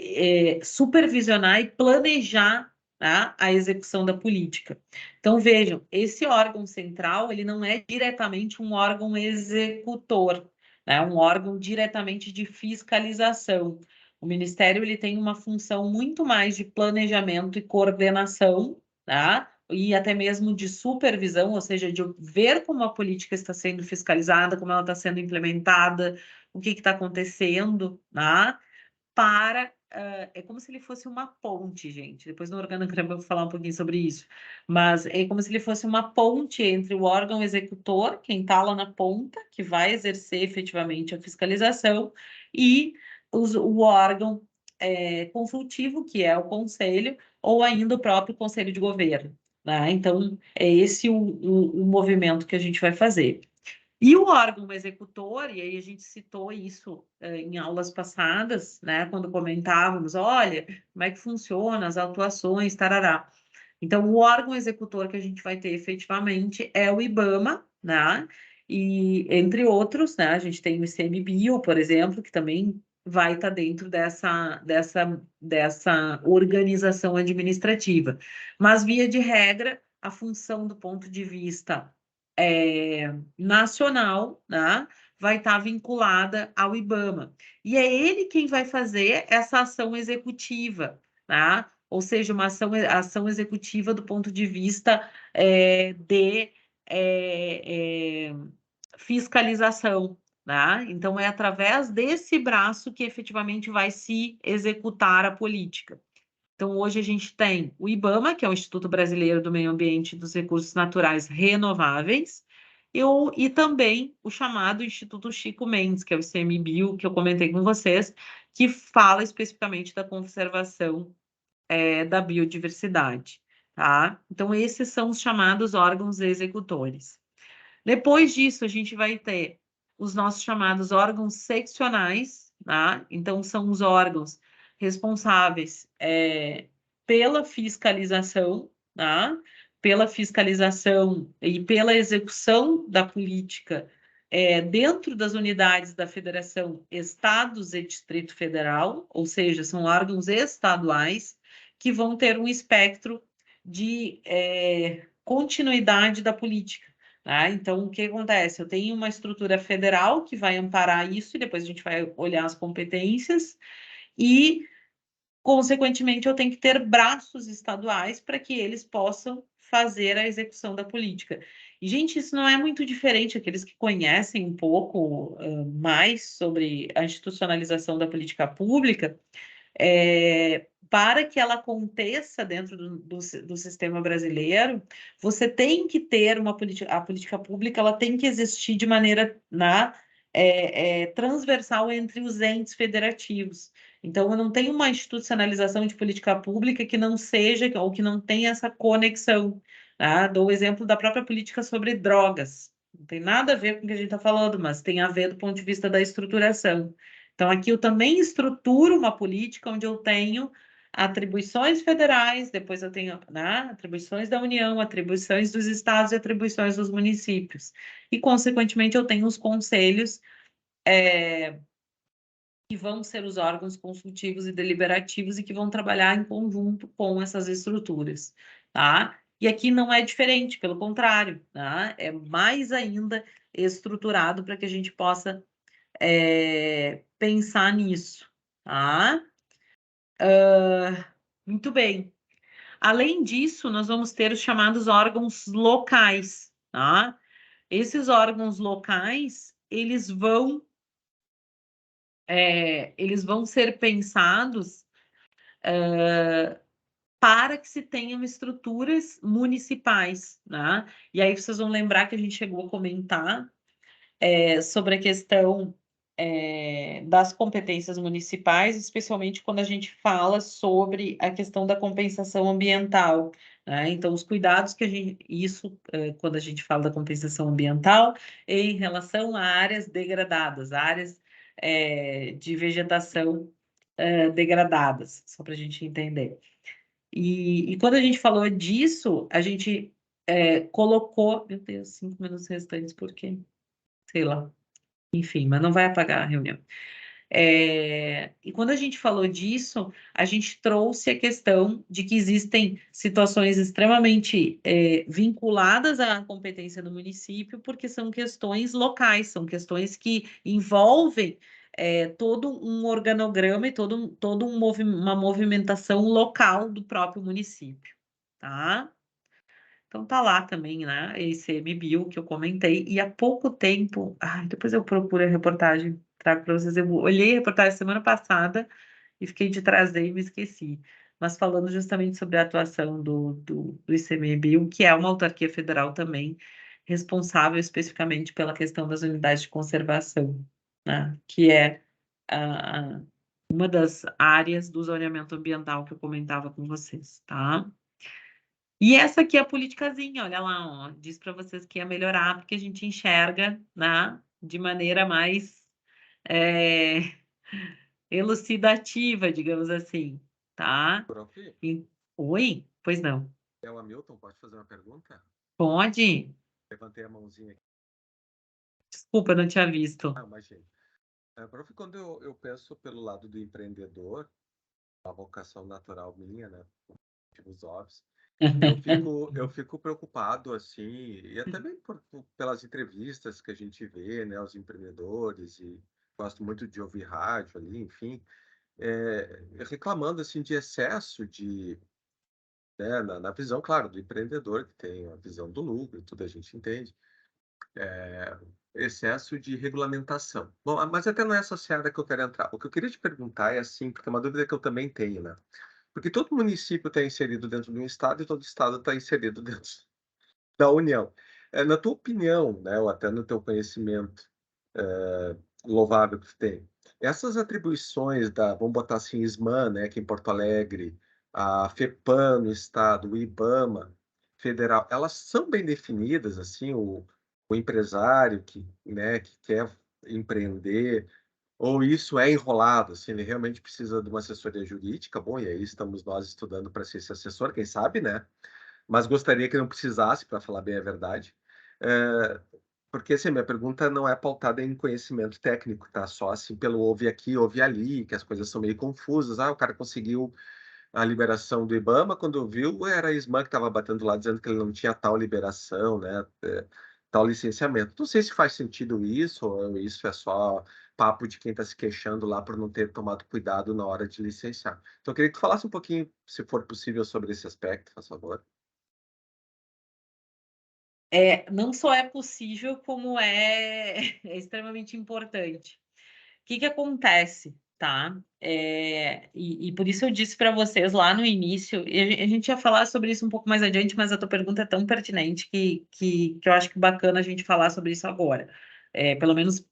supervisionar e planejar, tá, a execução da política. Então, vejam, esse órgão central, ele não é diretamente um órgão executor, né, um órgão diretamente de fiscalização. O Ministério ele tem uma função muito mais de planejamento e coordenação, tá? E até mesmo de supervisão, ou seja, de ver como a política está sendo fiscalizada, como ela está sendo implementada, o que está acontecendo, tá? É como se ele fosse uma ponte, gente. Depois no organograma eu vou falar um pouquinho sobre isso. Mas é como se ele fosse uma ponte entre o órgão executor, quem está lá na ponta, que vai exercer efetivamente a fiscalização, e o órgão consultivo, que é o conselho, ou ainda o próprio conselho de governo, né? Então, é esse o movimento que a gente vai fazer. E o órgão executor, e aí a gente citou isso em aulas passadas, né, quando comentávamos, olha, como é que funciona as atuações, tarará. Então, o órgão executor que a gente vai ter efetivamente é o IBAMA, né, e entre outros, né, a gente tem o ICMBio, por exemplo, que também vai estar dentro dessa organização administrativa. Mas, via de regra, a função do ponto de vista nacional, né, vai estar vinculada ao IBAMA. E é ele quem vai fazer essa ação executiva, tá? Ou seja, uma ação executiva do ponto de vista de fiscalização. Tá? Então, é através desse braço que efetivamente vai se executar a política. Então, hoje a gente tem o IBAMA, que é o Instituto Brasileiro do Meio Ambiente e dos Recursos Naturais Renováveis, E também o chamado Instituto Chico Mendes, que é o ICMBio, que eu comentei com vocês, que fala especificamente da conservação da biodiversidade, tá? Então, esses são os chamados órgãos executores. Depois disso, a gente vai ter os nossos chamados órgãos seccionais, tá? Então, são os órgãos responsáveis pela fiscalização, tá? Pela fiscalização e pela execução da política dentro das unidades da Federação, Estados e Distrito Federal, ou seja, são órgãos estaduais que vão ter um espectro de continuidade da política. Tá? Então, o que acontece? Eu tenho uma estrutura federal que vai amparar isso, e depois a gente vai olhar as competências, e, consequentemente, eu tenho que ter braços estaduais para que eles possam fazer a execução da política. E, gente, isso não é muito diferente, aqueles que conhecem um pouco mais sobre a institucionalização da política pública, para que ela aconteça dentro do sistema brasileiro, você tem que ter uma política, a política pública, ela tem que existir de maneira transversal entre os entes federativos. Então, eu não tenho uma institucionalização de política pública que não seja, ou que não tenha essa conexão. Tá? Dou o exemplo da própria política sobre drogas. Não tem nada a ver com o que a gente está falando, mas tem a ver do ponto de vista da estruturação. Então, aqui eu também estruturo uma política onde eu tenho atribuições federais, depois eu tenho atribuições da União, atribuições dos estados e atribuições dos municípios. E, consequentemente, eu tenho os conselhos que vão ser os órgãos consultivos e deliberativos e que vão trabalhar em conjunto com essas estruturas, tá? E aqui não é diferente, pelo contrário, tá? É mais ainda estruturado para que a gente possa pensar nisso, tá? Muito bem. Além disso, nós vamos ter os chamados órgãos locais, tá? Esses órgãos locais, eles vão ser pensados para que se tenham estruturas municipais, né? E aí vocês vão lembrar que a gente chegou a comentar sobre a questão das competências municipais, especialmente quando a gente fala sobre a questão da compensação ambiental, né? Então, os cuidados que quando a gente fala da compensação ambiental, em relação a áreas degradadas, áreas de vegetação degradadas, só para a gente entender. E quando a gente falou disso, a gente colocou, meu Deus, 5 minutos restantes, por quê? Sei lá. Enfim, mas não vai apagar a reunião. E quando a gente falou disso, a gente trouxe a questão de que existem situações extremamente vinculadas à competência do município, porque são questões locais, são questões que envolvem todo um organograma e uma movimentação local do próprio município, tá? Então tá lá também, né? Esse MBio que eu comentei, e há pouco tempo, depois eu procuro a reportagem, trago para vocês. Eu olhei a reportagem semana passada e fiquei de trazer e me esqueci. Mas falando justamente sobre a atuação do ICMBio, que é uma autarquia federal também, responsável especificamente pela questão das unidades de conservação, né? Que é uma das áreas do zoneamento ambiental que eu comentava com vocês, tá? E essa aqui é a politicazinha, olha lá, ó, diz para vocês que ia melhorar, porque a gente enxerga, né, de maneira mais elucidativa, digamos assim, tá? Prof, Oi? Pois não. é o Hamilton, pode fazer uma pergunta? Pode? Levantei a mãozinha aqui. Desculpa, não tinha visto. Imagina. Prof, quando eu penso pelo lado do empreendedor, a vocação natural minha, né, por motivos óbvios, eu fico preocupado, assim, e até bem pelas entrevistas que a gente vê, né, os empreendedores, e gosto muito de ouvir rádio ali, enfim, reclamando, assim, de excesso de, né, na visão, claro, do empreendedor, que tem a visão do lucro, tudo a gente entende, excesso de regulamentação. Bom, mas até não é essa seara que eu quero entrar. O que eu queria te perguntar é assim, porque é uma dúvida que eu também tenho, né? Porque todo município está inserido dentro de um estado e todo estado está inserido dentro da União. Na tua opinião, né, ou até no teu conhecimento louvável que tu tem, essas atribuições vamos botar assim, SMAN, né, aqui em Porto Alegre, a FEPAM no estado, o IBAMA federal, elas são bem definidas, assim, o empresário né, que quer empreender, ou isso é enrolado, assim, ele realmente precisa de uma assessoria jurídica? Bom, e aí estamos nós estudando para ser esse assessor, quem sabe, né? Mas gostaria que não precisasse, para falar bem a verdade. Porque, assim, minha pergunta não é pautada em conhecimento técnico, tá? Só, assim, pelo ouve aqui, ouve ali, que as coisas são meio confusas. O cara conseguiu a liberação do IBAMA, quando viu, era a ISMAN que estava batendo lá, dizendo que ele não tinha tal liberação, né? Tal licenciamento. Não sei se faz sentido isso, ou isso é só papo de quem está se queixando lá por não ter tomado cuidado na hora de licenciar. Então, eu queria que tu falasse um pouquinho, se for possível, sobre esse aspecto, por favor. Não só é possível, como é extremamente importante. O que acontece, tá? E por isso eu disse para vocês lá no início, e a gente ia falar sobre isso um pouco mais adiante, mas a tua pergunta é tão pertinente que eu acho que bacana a gente falar sobre isso agora. Pelo menos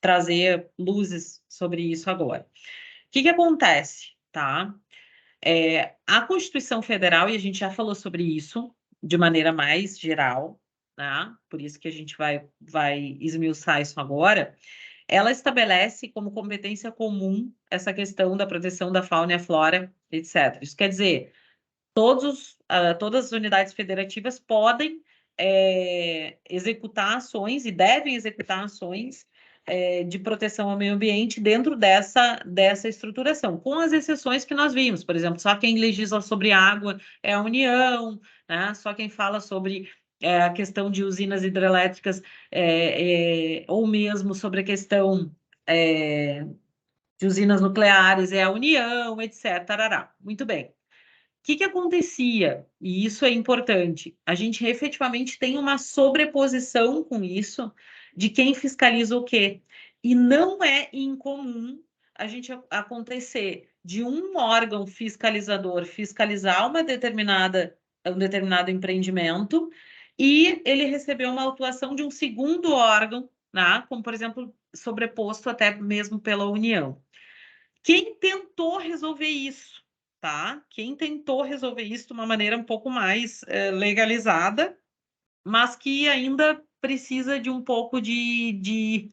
trazer luzes sobre isso agora. O que acontece, tá? A Constituição Federal, e a gente já falou sobre isso de maneira mais geral, tá? Por isso que a gente vai esmiuçar isso agora. Ela estabelece como competência comum essa questão da proteção da fauna e a flora, etc. Isso quer dizer, todas as unidades federativas podem executar ações e devem executar ações de proteção ao meio ambiente dentro dessa estruturação, com as exceções que nós vimos. Por exemplo, só quem legisla sobre água é a União, né? Só quem fala sobre a questão de usinas hidrelétricas ou mesmo sobre a questão de usinas nucleares é a União, etc. Tarará. Muito bem. O que acontecia? E isso é importante. A gente efetivamente tem uma sobreposição com isso de quem fiscaliza o quê. E não é incomum a gente acontecer de um órgão fiscalizador fiscalizar um determinado empreendimento e ele receber uma autuação de um segundo órgão, né? Como, por exemplo, sobreposto até mesmo pela União. Quem tentou resolver isso? Tá? Quem tentou resolver isso de uma maneira um pouco mais legalizada, mas que ainda precisa de um pouco de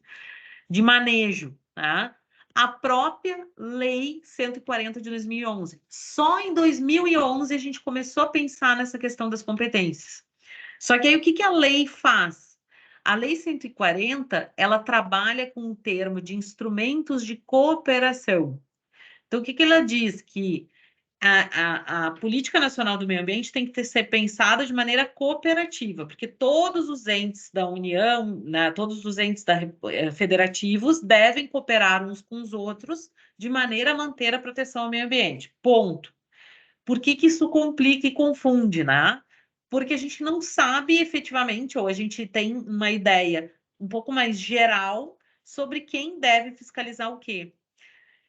manejo, tá? A própria Lei 140 de 2011. Só em 2011 a gente começou a pensar nessa questão das competências. Só que aí o que a lei faz? A Lei 140, ela trabalha com o termo de instrumentos de cooperação. Então, o que ela diz? Que a política nacional do meio ambiente tem que ser pensada de maneira cooperativa, porque todos os entes da União, né, todos os entes federativos devem cooperar uns com os outros de maneira a manter a proteção ao meio ambiente. Ponto. Por que isso complica e confunde, né? Porque a gente não sabe efetivamente, ou a gente tem uma ideia um pouco mais geral sobre quem deve fiscalizar o quê.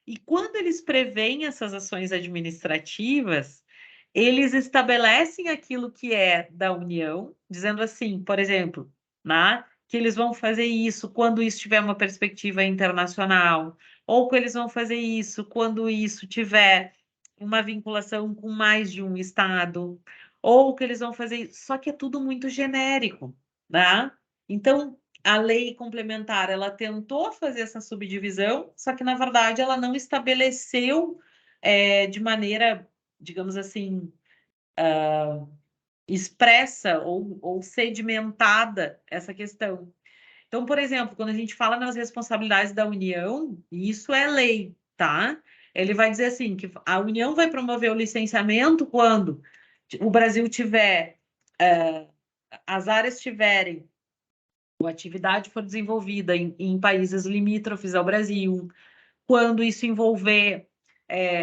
E quando eles preveem essas ações administrativas, eles estabelecem aquilo que é da União, dizendo assim, por exemplo, né, que eles vão fazer isso quando isso tiver uma perspectiva internacional, ou que eles vão fazer isso quando isso tiver uma vinculação com mais de um estado, ou que eles vão fazer isso, só que é tudo muito genérico, né? Então, a lei complementar, ela tentou fazer essa subdivisão, só que, na verdade, ela não estabeleceu de maneira, digamos assim, expressa ou sedimentada essa questão. Então, por exemplo, quando a gente fala nas responsabilidades da União, isso é lei, tá? Ele vai dizer assim, que a União vai promover o licenciamento quando o Brasil tiver, as áreas tiverem a atividade for desenvolvida em países limítrofes ao Brasil, quando isso envolver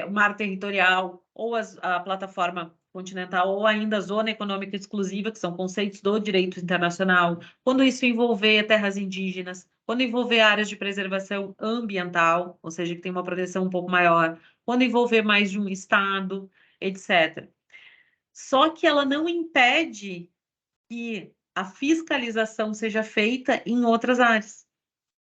o mar territorial ou a plataforma continental ou ainda a zona econômica exclusiva, que são conceitos do direito internacional, quando isso envolver terras indígenas, quando envolver áreas de preservação ambiental, ou seja, que tem uma proteção um pouco maior, quando envolver mais de um estado, etc. Só que ela não impede que a fiscalização seja feita em outras áreas.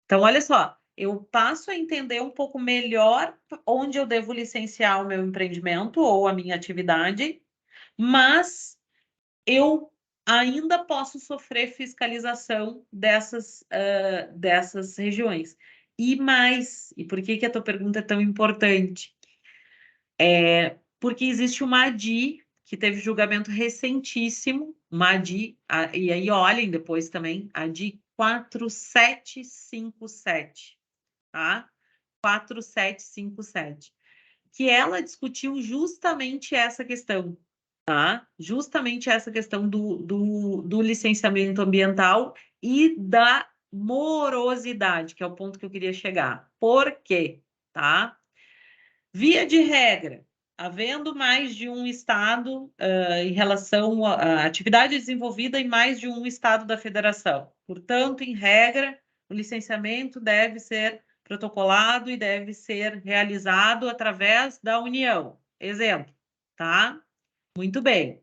Então, olha só, eu passo a entender um pouco melhor onde eu devo licenciar o meu empreendimento ou a minha atividade, mas eu ainda posso sofrer fiscalização dessas regiões. E mais, e por que a tua pergunta é tão importante? Porque existe uma ADI que teve julgamento recentíssimo, uma ADI, e aí olhem depois também, ADI 4757, tá? 4757, que ela discutiu justamente essa questão, tá? Justamente essa questão do licenciamento ambiental e da morosidade, que é o ponto que eu queria chegar. Por quê? Tá? Via de regra, havendo mais de um estado em relação à atividade desenvolvida em mais de um estado da federação. Portanto, em regra, o licenciamento deve ser protocolado e deve ser realizado através da União. Exemplo, tá? Muito bem.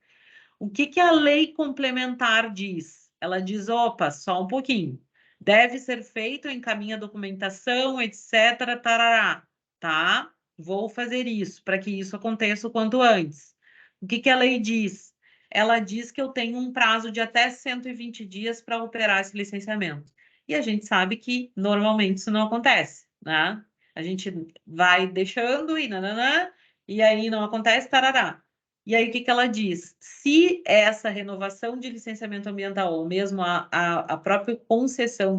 O que a lei complementar diz? Ela diz, opa, só um pouquinho. Deve ser feito, encaminha a documentação, etc, tarará, tá? Vou fazer isso, para que isso aconteça o quanto antes. O que a lei diz? Ela diz que eu tenho um prazo de até 120 dias para operar esse licenciamento. E a gente sabe que, normalmente, isso não acontece, né? A gente vai deixando e nananã, e aí não acontece, tarará. E aí, o que ela diz? Se essa renovação de licenciamento ambiental, ou mesmo a própria concessão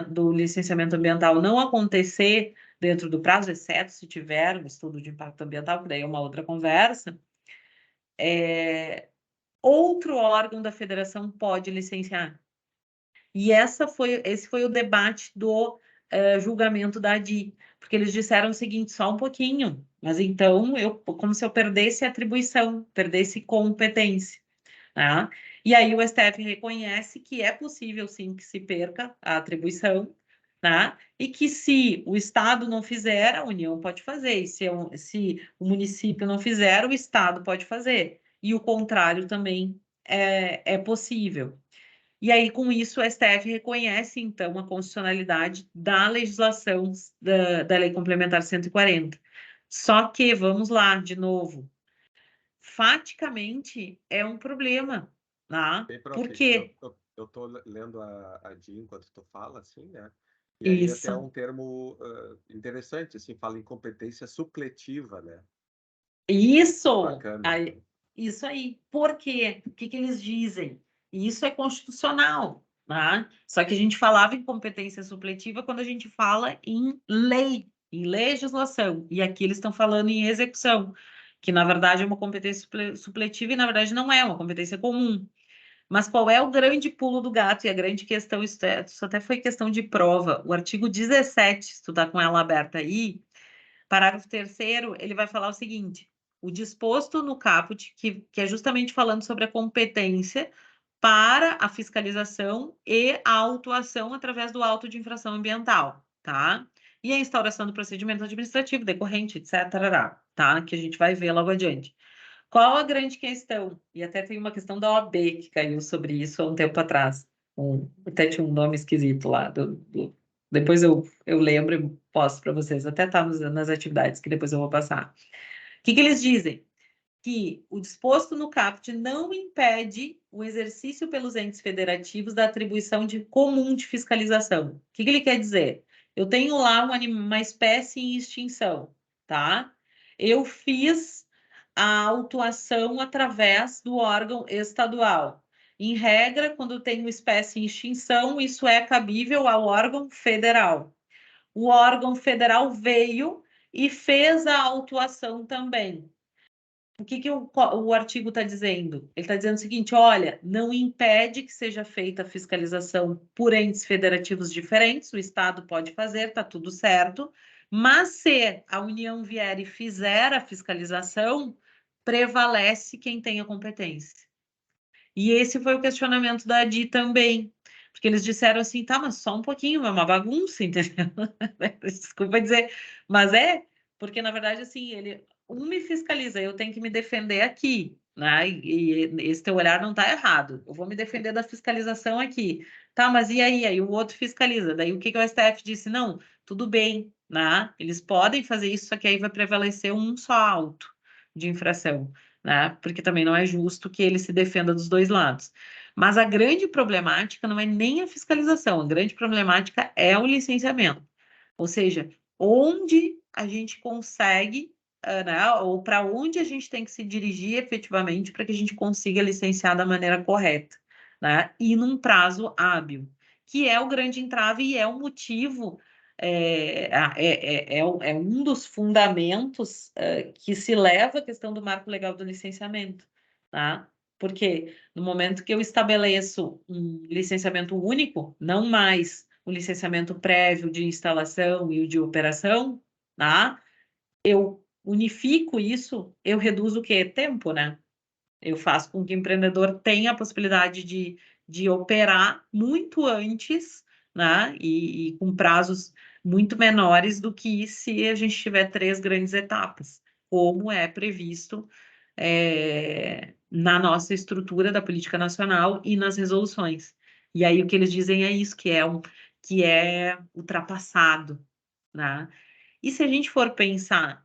do licenciamento ambiental não acontecer dentro do prazo, exceto se tiver um estudo de impacto ambiental, que daí é uma outra conversa, outro órgão da federação pode licenciar. E esse foi o debate do julgamento da ADI, porque eles disseram o seguinte, só um pouquinho, mas então, como se eu perdesse atribuição, perdesse competência. Tá? E aí o STF reconhece que é possível, sim, que se perca a atribuição, tá? E que se o Estado não fizer, a União pode fazer, e se o município não fizer, o Estado pode fazer. E o contrário também é possível. E aí, com isso, o STF reconhece, então, a constitucionalidade da legislação da Lei Complementar 140. Só que, vamos lá, de novo, faticamente é um problema, tá? Bem, prof, Por quê? eu tô lendo a Di enquanto tu fala, assim, né? E aí até Isso. um termo interessante, assim, fala em competência supletiva, né? Isso! Bacana. Aí, isso aí. Por quê? O que eles dizem? Isso é constitucional, tá? Só que a gente falava em competência supletiva quando a gente fala em lei, em legislação. E aqui eles estão falando em execução, que na verdade é uma competência supletiva e na verdade não é uma competência comum. Mas qual é o grande pulo do gato e a grande questão? Isso até foi questão de prova. O artigo 17, se tu tá com ela aberta aí, parágrafo 3º, ele vai falar o seguinte: o disposto no caput, que é justamente falando sobre a competência para a fiscalização e a autuação através do auto de infração ambiental, tá? E a instauração do procedimento administrativo decorrente, etc., tá? Que a gente vai ver logo adiante. Qual a grande questão? E até tem uma questão da OAB que caiu sobre isso há um tempo atrás. Até tinha um nome esquisito lá. Depois eu lembro e posto para vocês. Até está nas atividades que depois eu vou passar. O que eles dizem? Que o disposto no caput não impede o exercício pelos entes federativos da atribuição comum de fiscalização. O que ele quer dizer? Eu tenho lá uma espécie em extinção, tá? Eu fiz a autuação através do órgão estadual. Em regra, quando tem uma espécie em extinção, isso é cabível ao órgão federal. O órgão federal veio e fez a autuação também. O que o artigo está dizendo? Ele está dizendo o seguinte: olha, não impede que seja feita a fiscalização por entes federativos diferentes, o Estado pode fazer, está tudo certo, mas se a União vier e fizer a fiscalização, prevalece quem tem a competência. E esse foi o questionamento da ADI também, porque eles disseram assim, tá, mas só um pouquinho, é uma bagunça, entendeu? Desculpa dizer, mas porque na verdade assim, um me fiscaliza, eu tenho que me defender aqui. né? E esse teu olhar não está errado. Eu vou me defender da fiscalização aqui. Tá, mas e aí? Aí o outro fiscaliza. Daí o que que o STF disse? Não, tudo bem, né? Eles podem fazer isso, só que aí vai prevalecer um só auto de infração, né? Porque também não é justo que ele se defenda dos dois lados. Mas a grande problemática não é nem a fiscalização, a grande problemática é o licenciamento. Ou seja, onde a gente consegue, né, ou para onde a gente tem que se dirigir efetivamente para que a gente consiga licenciar da maneira correta, né? E num prazo hábil, que é o grande entrave e é o motivo, é um dos fundamentos que se leva a questão do marco legal do licenciamento, tá? Porque no momento que eu estabeleço um licenciamento único, não mais o licenciamento prévio de instalação e o de operação, tá? Eu unifico isso, eu reduzo o quê? Tempo, né? Eu faço com que o empreendedor tenha a possibilidade de operar muito antes, né? E com prazos muito menores do que se a gente tiver 3 grandes etapas, como é previsto na nossa estrutura da política nacional e nas resoluções. E aí o que eles dizem é isso, que é ultrapassado, né? E se a gente for pensar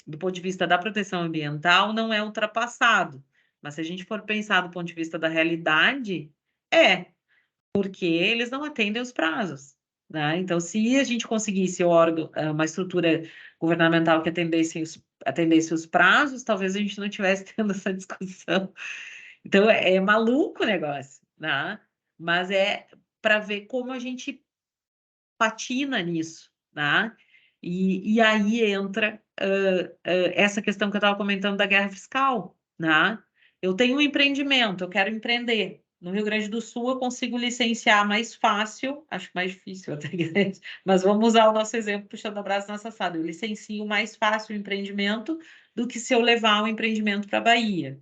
do ponto de vista da proteção ambiental, não é ultrapassado. Mas se a gente for pensar do ponto de vista da realidade, porque eles não atendem os prazos, né? Então, se a gente conseguisse uma estrutura governamental que atendesse os prazos, talvez a gente não estivesse tendo essa discussão. Então, é maluco o negócio, né? Mas é para ver como a gente patina nisso, né? E aí entra essa questão que eu estava comentando da guerra fiscal, né? Eu tenho um empreendimento, eu quero empreender. No Rio Grande do Sul, eu consigo licenciar mais fácil, acho mais difícil até, mas vamos usar o nosso exemplo, puxando a brasa nessa assada. Eu licencio mais fácil o empreendimento do que se eu levar o empreendimento para a Bahia.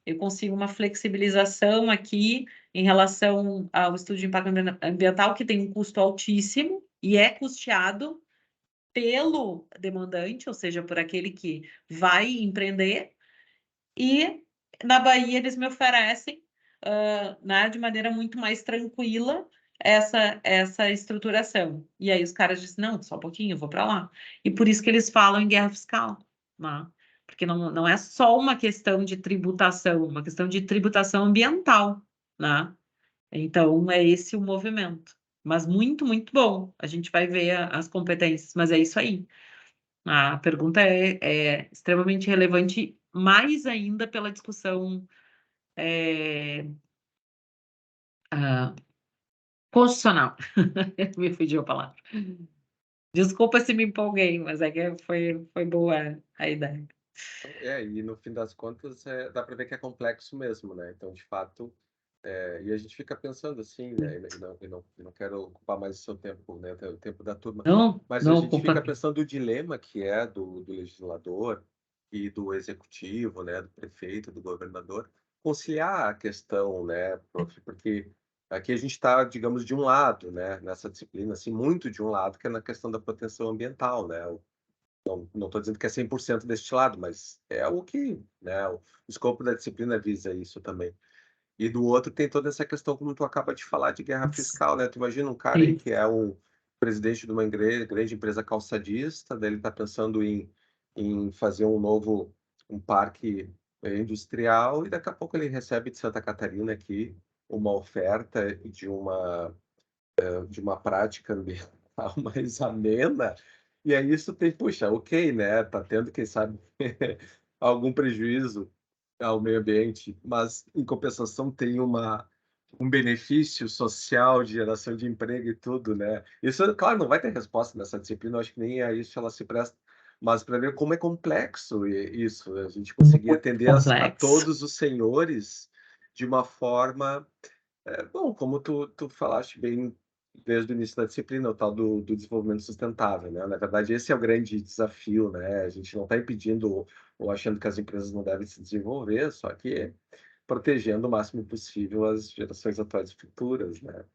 Eu consigo uma flexibilização aqui em relação ao estudo de impacto ambiental, que tem um custo altíssimo e é custeado pelo demandante, ou seja, por aquele que vai empreender, e na Bahia eles me oferecem, né, de maneira muito mais tranquila essa estruturação. E aí os caras dizem, não, só um pouquinho, eu vou para lá. E por isso que eles falam em guerra fiscal, né? Porque não é só uma questão de tributação, uma questão de tributação ambiental, né? Então, é esse o movimento. Mas muito, muito bom. A gente vai ver as competências, mas é isso aí. A pergunta é extremamente relevante, mais ainda pela discussão ah, constitucional. Me fugiu a palavra. Desculpa se me empolguei, mas é que foi boa a ideia. E no fim das contas, dá para ver que é complexo mesmo, né? Então, de fato, e a gente fica pensando assim, né? E não quero ocupar mais o seu tempo, né? O tempo da turma. Não, Mas a não gente ocupa. fica pensando o dilema que é do legislador e do executivo, né? Do prefeito, do governador, conciliar a questão, né, prof? Porque aqui a gente está, digamos, de um lado, né? Nessa disciplina, assim, muito de um lado, que é na questão da proteção ambiental, né? Não estou dizendo que é 100% deste lado, mas é o que, né, o escopo da disciplina visa isso também. E do outro tem toda essa questão, como tu acaba de falar, de guerra fiscal, né? Tu imagina um cara aí Sim. que é um presidente de uma grande empresa calçadista, daí ele está pensando em fazer um parque industrial, e daqui a pouco ele recebe de Santa Catarina aqui uma oferta de uma prática ambiental mais amena, e aí isso tem, puxa, ok, né? Tá tendo, quem sabe, algum prejuízo ao meio ambiente, mas em compensação tem um benefício social de geração de emprego e tudo, né? Isso, claro, não vai ter resposta nessa disciplina, eu acho que nem a isso ela se presta, mas para ver como é complexo isso, a gente conseguir Muito atender a complexo. todos os senhores de uma forma bom, como tu falaste bem desde o início da disciplina, o tal do desenvolvimento sustentável, né? Na verdade, esse é o grande desafio, né? A gente não está impedindo ou achando que as empresas não devem se desenvolver, só que protegendo o máximo possível as gerações atuais e futuras, né?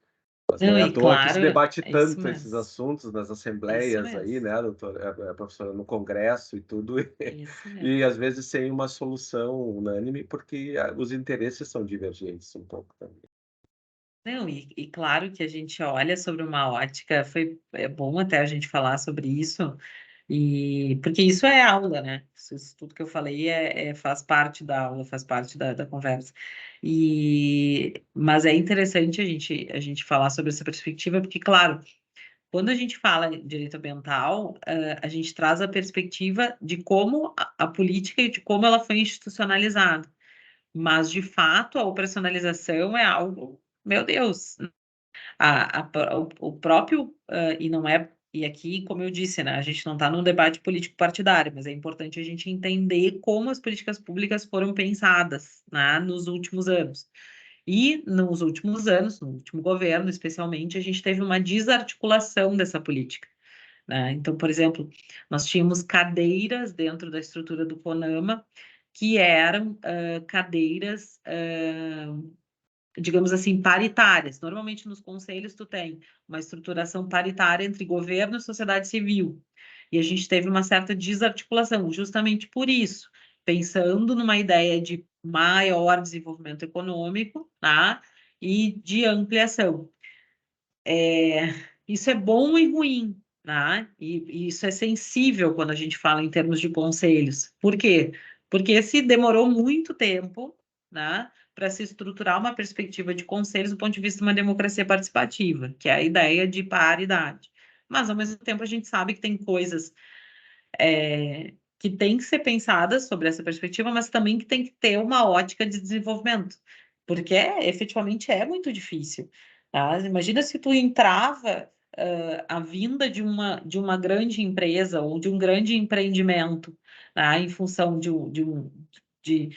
Mas Não, não é à e toa que se claro, debate é isso tanto esses mesmo. assuntos nas É isso assembleias aí, mesmo. né, doutor, professora, no Congresso e tudo, É isso mesmo. e às vezes sem uma solução unânime, porque os interesses são divergentes um pouco também. Não, e claro que a gente olha sobre uma ótica, é bom até a gente falar sobre isso, e porque isso é aula, né? Isso tudo que eu falei faz parte da aula, faz parte da conversa. Mas é interessante a gente falar sobre essa perspectiva, porque, claro, quando a gente fala em direito ambiental, a gente traz a perspectiva de como a política e de como ela foi institucionalizada. Mas, de fato, a operacionalização é algo, meu Deus, o próprio, e não é, e aqui, como eu disse, né, a gente não está num debate político partidário, mas é importante a gente entender como as políticas públicas foram pensadas, né, nos últimos anos. E nos últimos anos, no último governo, especialmente, a gente teve uma desarticulação dessa política, né? Então, por exemplo, nós tínhamos cadeiras dentro da estrutura do CONAMA que eram cadeiras digamos assim, paritárias. Normalmente nos conselhos tu tem uma estruturação paritária entre governo e sociedade civil. E a gente teve uma certa desarticulação, justamente por isso, pensando numa ideia de maior desenvolvimento econômico, tá? E de ampliação. Isso é bom e ruim, tá? E isso é sensível quando a gente fala em termos de conselhos. Por quê? Porque se demorou muito tempo, né, para se estruturar uma perspectiva de conselhos do ponto de vista de uma democracia participativa, que é a ideia de paridade. Mas, ao mesmo tempo, a gente sabe que tem coisas que têm que ser pensadas sobre essa perspectiva, mas também que tem que ter uma ótica de desenvolvimento, porque efetivamente é muito difícil. Tá? Imagina se tu entrava a vinda de uma grande empresa ou de um grande empreendimento, tá? Em função de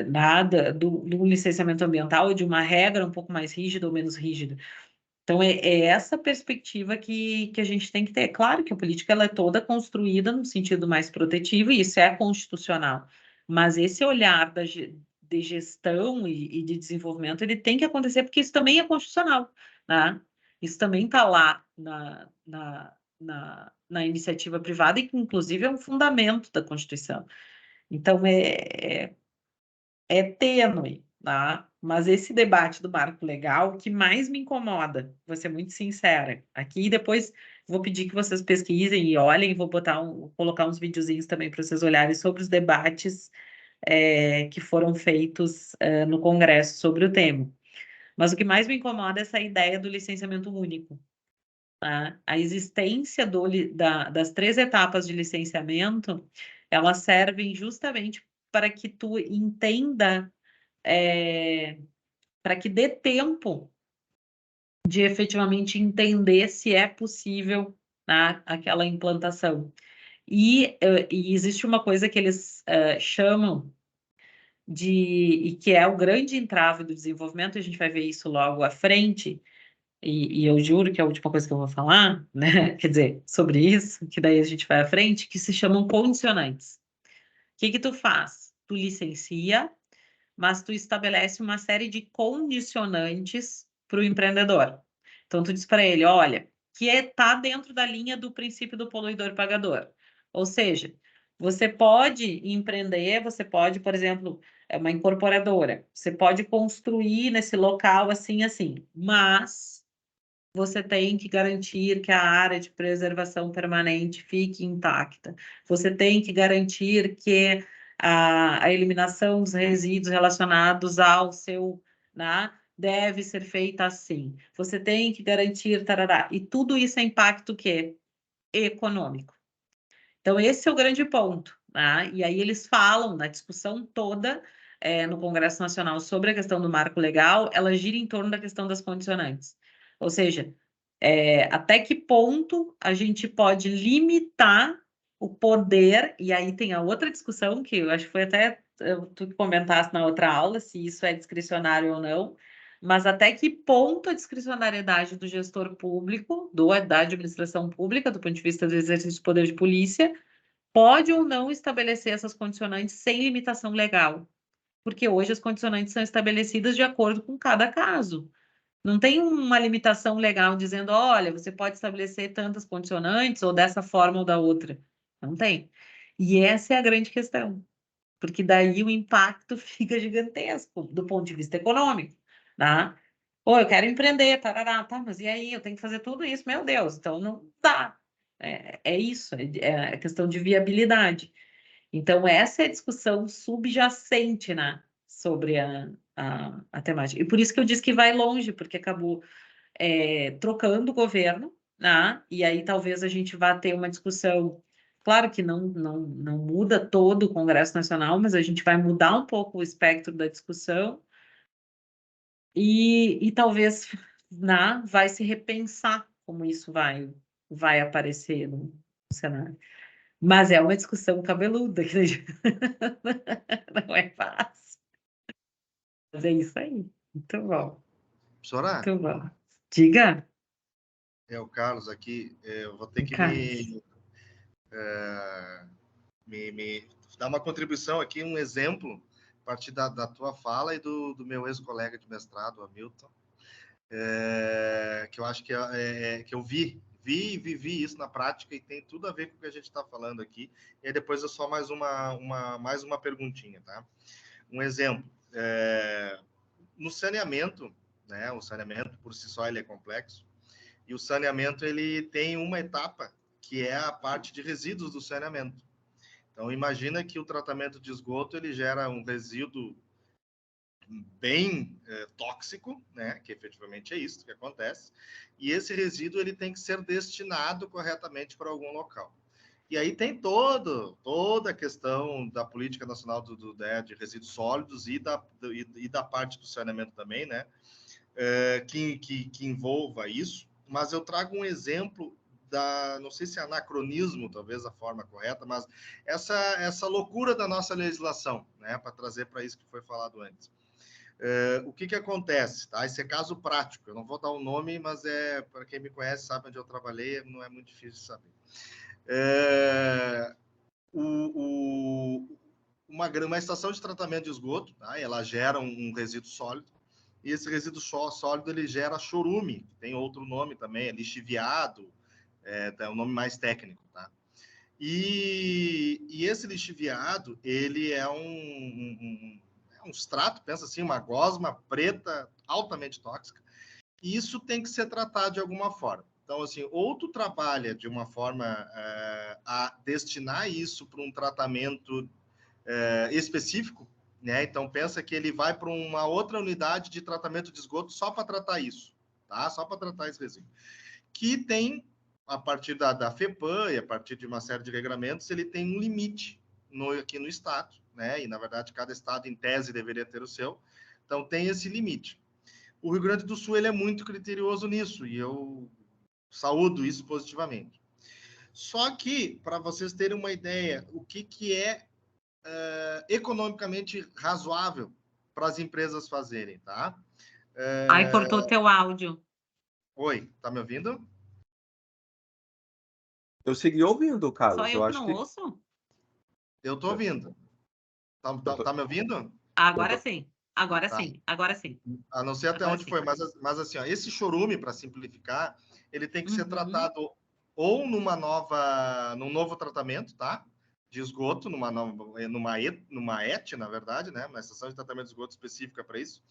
nada do licenciamento ambiental ou de uma regra um pouco mais rígida ou menos rígida. Então, é essa perspectiva que a gente tem que ter. Claro que a política ela é toda construída no sentido mais protetivo, e isso é constitucional, mas esse olhar de gestão e de desenvolvimento, ele tem que acontecer, porque isso também é constitucional, né? Isso também está lá na iniciativa privada, e que, inclusive, é um fundamento da Constituição. Então, é tênue, tá? Mas esse debate do marco legal, o que mais me incomoda, vou ser muito sincera, aqui depois vou pedir que vocês pesquisem e olhem, vou colocar uns videozinhos também para vocês olharem sobre os debates que foram feitos no Congresso sobre o tema. Mas o que mais me incomoda é essa ideia do licenciamento único. Tá? A existência das 3 etapas de licenciamento, elas servem justamente para que tu entenda para que dê tempo de efetivamente entender se é possível, né, aquela implantação. E existe uma coisa que eles chamam e que é o grande entrave do desenvolvimento, a gente vai ver isso logo à frente, e eu juro que é a última coisa que eu vou falar, né? Quer dizer, sobre isso, que daí a gente vai à frente, que se chamam condicionantes. O que tu faz? Tu licencia, mas tu estabelece uma série de condicionantes para o empreendedor. Então, tu diz para ele, olha, que está dentro da linha do princípio do poluidor pagador. Ou seja, você pode empreender, você pode, por exemplo, é uma incorporadora, você pode construir nesse local assim, assim, mas você tem que garantir que a área de preservação permanente fique intacta. Você tem que garantir que a eliminação dos resíduos relacionados ao seu, né, deve ser feita assim. Você tem que garantir, tarará. E tudo isso é impacto que econômico. Então, esse é o grande ponto, né? E aí eles falam na discussão toda no Congresso Nacional sobre a questão do marco legal, ela gira em torno da questão das condicionantes. Ou seja, até que ponto a gente pode limitar o poder, e aí tem a outra discussão, que eu acho que foi até tu que comentaste na outra aula, se isso é discricionário ou não, mas até que ponto a discricionariedade do gestor público, da administração pública, do ponto de vista do exercício do poder de polícia, pode ou não estabelecer essas condicionantes sem limitação legal. Porque hoje as condicionantes são estabelecidas de acordo com cada caso. Não tem uma limitação legal dizendo, olha, você pode estabelecer tantas condicionantes ou dessa forma ou da outra. Não tem. E essa é a grande questão, porque daí o impacto fica gigantesco do ponto de vista econômico, tá? Pô, eu quero empreender, tarará, tá, mas e aí? Eu tenho que fazer tudo isso, meu Deus, então não dá. É isso, é questão de viabilidade. Então, essa é a discussão subjacente, né, sobre a temática. E por isso que eu disse que vai longe, porque acabou trocando o governo, né? E aí talvez a gente vá ter uma discussão. Claro que não muda todo o Congresso Nacional, mas a gente vai mudar um pouco o espectro da discussão e talvez vai se repensar como isso vai aparecer no cenário. Mas é uma discussão cabeluda, que não é fácil. Mas é isso aí. Muito bom. Professora, Muito bom. Diga, é o Carlos aqui. Eu vou ter que Carlos. me dar uma contribuição aqui, um exemplo, a partir da tua fala e do meu ex-colega de mestrado, Hamilton, que eu acho que eu vi e vivi isso na prática e tem tudo a ver com o que a gente está falando aqui. E aí depois é só mais uma perguntinha, tá? Um exemplo, no saneamento, né? O saneamento por si só ele é complexo e o saneamento ele tem uma etapa que é a parte de resíduos do saneamento. Então imagina que o tratamento de esgoto ele gera um resíduo bem tóxico, né? Que efetivamente é isso que acontece. E esse resíduo ele tem que ser destinado corretamente para algum local. E aí tem toda a questão da política nacional de resíduos sólidos e da parte do saneamento também, né? Que envolva isso. Mas eu trago um exemplo não sei se é anacronismo, talvez a forma correta, mas essa loucura da nossa legislação, né? Para trazer para isso que foi falado antes. O que acontece? Tá? Esse é caso prático. Eu não vou dar o nome, mas para quem me conhece, sabe onde eu trabalhei, não é muito difícil de saber. Uma estação de tratamento de esgoto, tá? Ela gera um resíduo sólido, e esse resíduo sólido ele gera chorume, que tem outro nome também, é lixiviado, é um nome mais técnico. Tá? E esse lixiviado, ele é um extrato, pensa assim, uma gosma preta altamente tóxica, e isso tem que ser tratado de alguma forma. Então, assim, ou tu trabalha de uma forma a destinar isso para um tratamento específico, né? Então, pensa que ele vai para uma outra unidade de tratamento de esgoto só para tratar isso, tá? Só para tratar esse resíduo. Que tem, a partir da FEPAM e a partir de uma série de regramentos, ele tem um limite aqui no estado, né? E, na verdade, cada estado, em tese, deveria ter o seu. Então, tem esse limite. O Rio Grande do Sul ele é muito criterioso nisso, e eu saúdo isso positivamente. Só que, para vocês terem uma ideia, o que é economicamente razoável para as empresas fazerem, tá? Aí cortou teu áudio. Oi, tá me ouvindo? Eu segui ouvindo, Carlos. Só eu que não ouço? Eu tô ouvindo. Tá me ouvindo? Agora sim. Agora Tá. sim. Agora sim. A não sei até Agora onde sim. foi, mas assim, ó, esse chorume, para simplificar, ele tem que ser tratado ou num novo tratamento, tá? De esgoto, numa ET, na verdade, né? Uma estação de tratamento de esgoto específica para isso.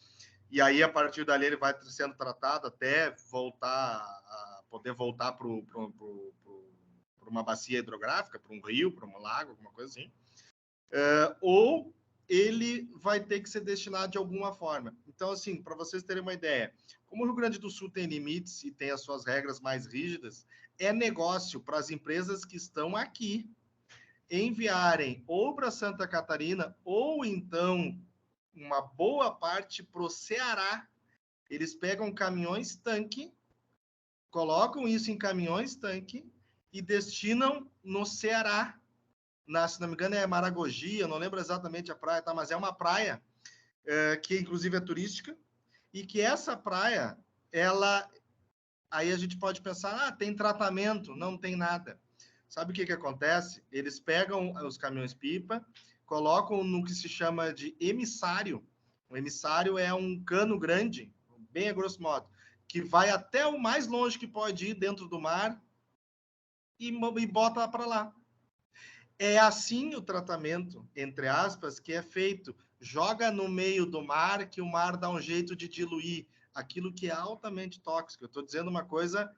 E aí, a partir dali, ele vai sendo tratado até poder voltar para uma bacia hidrográfica, para um rio, para um lago, alguma coisa assim. Ou ele vai ter que ser destinado de alguma forma. Então, assim, para vocês terem uma ideia, como o Rio Grande do Sul tem limites e tem as suas regras mais rígidas, é negócio para as empresas que estão aqui enviarem ou para Santa Catarina ou então uma boa parte para o Ceará. Eles pegam caminhões-tanque, colocam isso em caminhões-tanque e destinam no Ceará. Se não me engano é Maragogi, eu não lembro exatamente a praia, tá? Mas é uma praia que inclusive é turística, e que essa praia, aí a gente pode pensar, tem tratamento, não tem nada. Sabe o que acontece? Eles pegam os caminhões-pipa, colocam no que se chama de emissário. O emissário é um cano grande, bem a grosso modo, que vai até o mais longe que pode ir dentro do mar e bota para lá. É assim o tratamento, entre aspas, que é feito. Joga no meio do mar, que o mar dá um jeito de diluir aquilo que é altamente tóxico. Eu estou dizendo uma coisa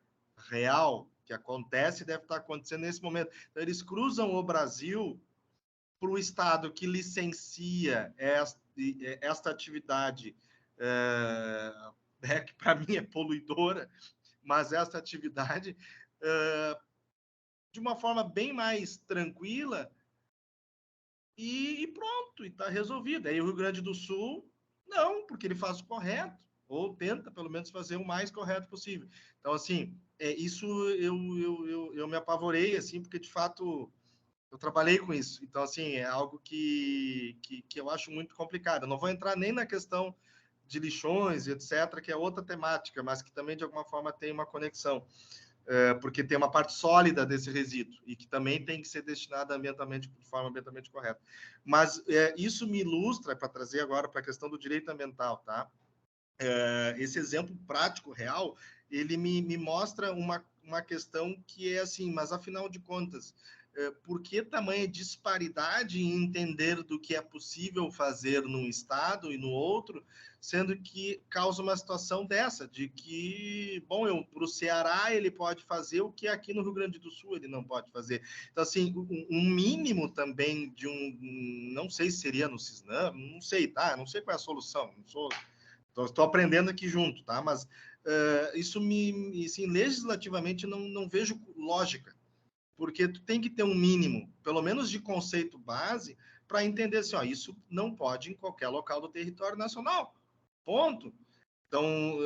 real, que acontece e deve estar acontecendo nesse momento. Então, eles cruzam o Brasil para o estado que licencia esta atividade, que para mim é poluidora, mas esta atividade, de uma forma bem mais tranquila, e pronto, e está resolvido. Aí o Rio Grande do Sul, não, porque ele faz o correto, ou tenta, pelo menos, fazer o mais correto possível. Então, assim, isso eu me apavorei, assim, porque, de fato, eu trabalhei com isso. Então, assim, é algo que eu acho muito complicado. Eu não vou entrar nem na questão de lixões, etc., que é outra temática, mas que também, de alguma forma, tem uma conexão. Porque tem uma parte sólida desse resíduo e que também tem que ser destinada ambientalmente, de forma ambientalmente correta. Mas isso me ilustra, para trazer agora para a questão do direito ambiental, tá? Esse exemplo prático, real, ele me mostra uma questão que é assim, mas afinal de contas, por que tamanha disparidade em entender do que é possível fazer num estado e no outro, sendo que causa uma situação dessa, de que, bom, para o Ceará ele pode fazer o que aqui no Rio Grande do Sul ele não pode fazer. Então, assim, um mínimo também de não sei se seria no Cisnam, não sei, tá? Não sei qual é a solução, não sou... Estou aprendendo aqui junto, tá? Mas isso assim, legislativamente não vejo lógica, porque tu tem que ter um mínimo, pelo menos de conceito base, para entender assim, ó, isso não pode em qualquer local do território nacional. Ponto. Então,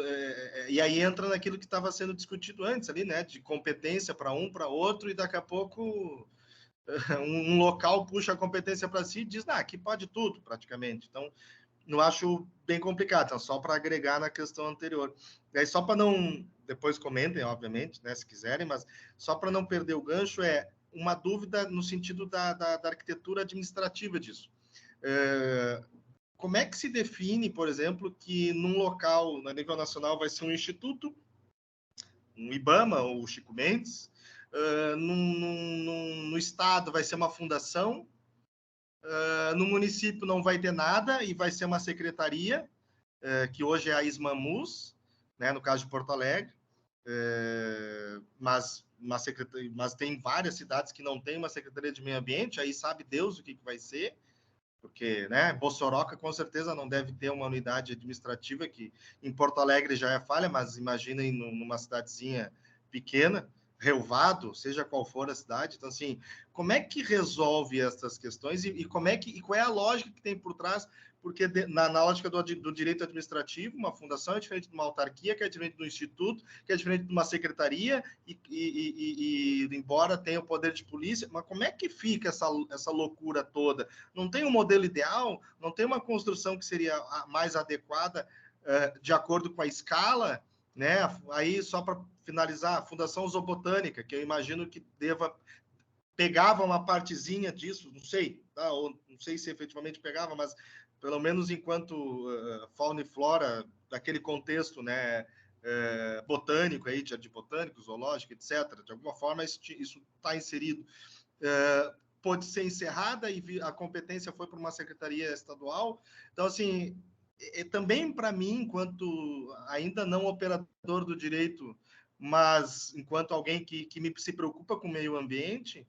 e aí entra naquilo que estava sendo discutido antes ali, né? De competência para um, para outro, e daqui a pouco um local puxa a competência para si e diz, aqui pode tudo, praticamente. Então, não acho bem complicado, então, só para agregar na questão anterior. E aí, só para não... Depois comentem, obviamente, né, se quiserem, mas só para não perder o gancho, uma dúvida no sentido da arquitetura administrativa disso. Como é que se define, por exemplo, que num local, no nível nacional, vai ser um instituto, um IBAMA ou o Chico Mendes, no estado vai ser uma fundação, no município não vai ter nada e vai ser uma secretaria, que hoje é a ISMAMUS, né, no caso de Porto Alegre, mas tem várias cidades que não tem uma secretaria de meio ambiente, aí sabe Deus o que vai ser, porque, né, Bossoroca com certeza não deve ter uma unidade administrativa, que em Porto Alegre já é falha, mas imaginem numa cidadezinha pequena, Relvado, seja qual for a cidade. Então, assim, como é que resolve essas questões e qual é a lógica que tem por trás? Porque na lógica do direito administrativo, uma fundação é diferente de uma autarquia, que é diferente do instituto, que é diferente de uma secretaria, e embora tenha o poder de polícia, mas como é que fica essa loucura toda? Não tem um modelo ideal? Não tem uma construção que seria a mais adequada de acordo com a escala? Né? Aí, só para finalizar, a Fundação Zoobotânica, que eu imagino que pegava uma partezinha disso, não sei, tá? Ou não sei se efetivamente pegava, mas pelo menos enquanto fauna e flora daquele contexto, né, botânico, aí, de botânico, zoológico, etc., de alguma forma isso está inserido. Pode ser encerrada e a competência foi para uma secretaria estadual. Então, assim, também para mim, enquanto ainda não operador do direito, mas enquanto alguém que se preocupa com o meio ambiente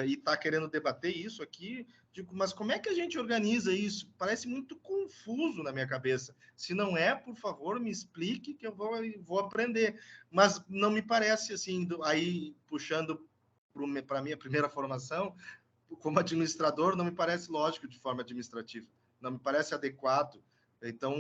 e está querendo debater isso aqui, digo, mas como é que a gente organiza isso? Parece muito confuso na minha cabeça. Se não é, por favor, me explique que eu vou aprender. Mas não me parece assim, aí puxando para a minha primeira formação, como administrador, não me parece lógico de forma administrativa. Não me parece adequado. Então,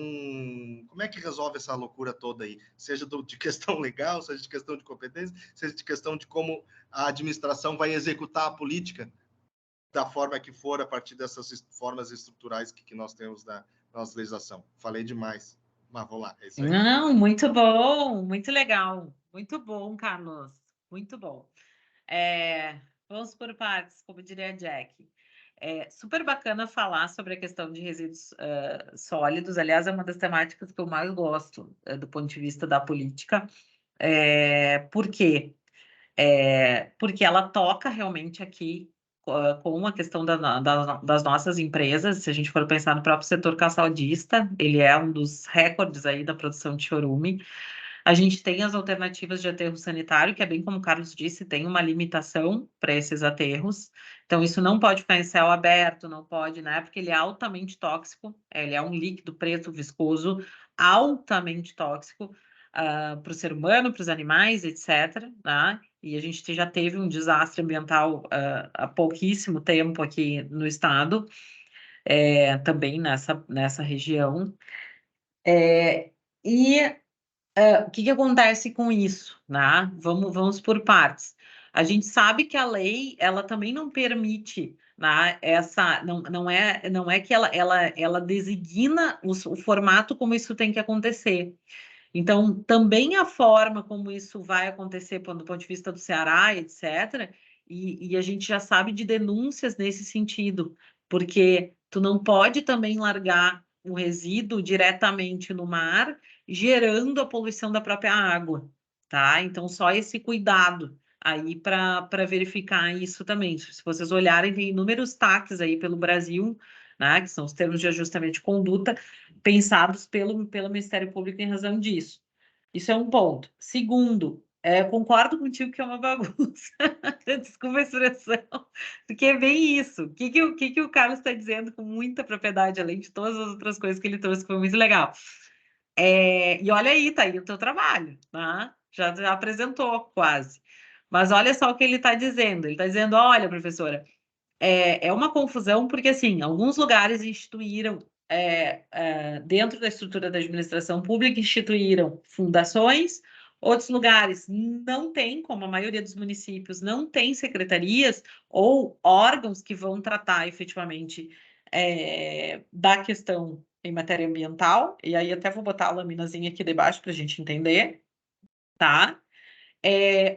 como é que resolve essa loucura toda aí? Seja de questão legal, seja de questão de competência, seja de questão de como a administração vai executar a política da forma que for, a partir dessas formas estruturais que nós temos na nossa legislação. Falei demais, mas vamos lá. É isso aí. Não, muito bom, muito legal. Muito bom, Carlos. Muito bom. Vamos por partes, como diria Jack. É super bacana falar sobre a questão de resíduos sólidos. Aliás, é uma das temáticas que eu mais gosto do ponto de vista da política. Por quê? Porque ela toca realmente aqui com a questão das nossas empresas. Se a gente for pensar no próprio setor calçadista, ele é um dos recordes aí da produção de chorume. A gente tem as alternativas de aterro sanitário, que é bem como o Carlos disse, tem uma limitação para esses aterros. Então, isso não pode ficar em céu aberto, não pode, né? Porque ele é altamente tóxico, ele é um líquido preto viscoso, altamente tóxico para o ser humano, para os animais, etc. Né? E a gente já teve um desastre ambiental há pouquíssimo tempo aqui no estado, também nessa região. O que acontece com isso, né? Vamos por partes. A gente sabe que a lei, ela também não permite, né, não é que ela designa o formato como isso tem que acontecer. Então, também a forma como isso vai acontecer do ponto de vista do Ceará, etc., e a gente já sabe de denúncias nesse sentido, porque tu não pode também largar o resíduo diretamente no mar, gerando a poluição da própria água, tá? Então, só esse cuidado aí para verificar isso também. Se vocês olharem, tem inúmeros TACs aí pelo Brasil, né, que são os termos de ajustamento de conduta, pensados pelo Ministério Público em razão disso. Isso é um ponto. Segundo, concordo contigo que é uma bagunça. Desculpa a expressão, porque é bem isso. O que o Carlos está dizendo com muita propriedade, além de todas as outras coisas que ele trouxe, que foi muito legal. E olha aí, tá aí o teu trabalho, tá? Já apresentou quase. Mas olha só o que ele está dizendo. Ele está dizendo, olha, professora, é uma confusão, porque assim, alguns lugares instituíram, dentro da estrutura da administração pública, instituíram fundações, outros lugares não tem, como a maioria dos municípios, não tem secretarias ou órgãos que vão tratar efetivamente da questão em matéria ambiental, e aí até vou botar a laminazinha aqui debaixo para a gente entender, tá?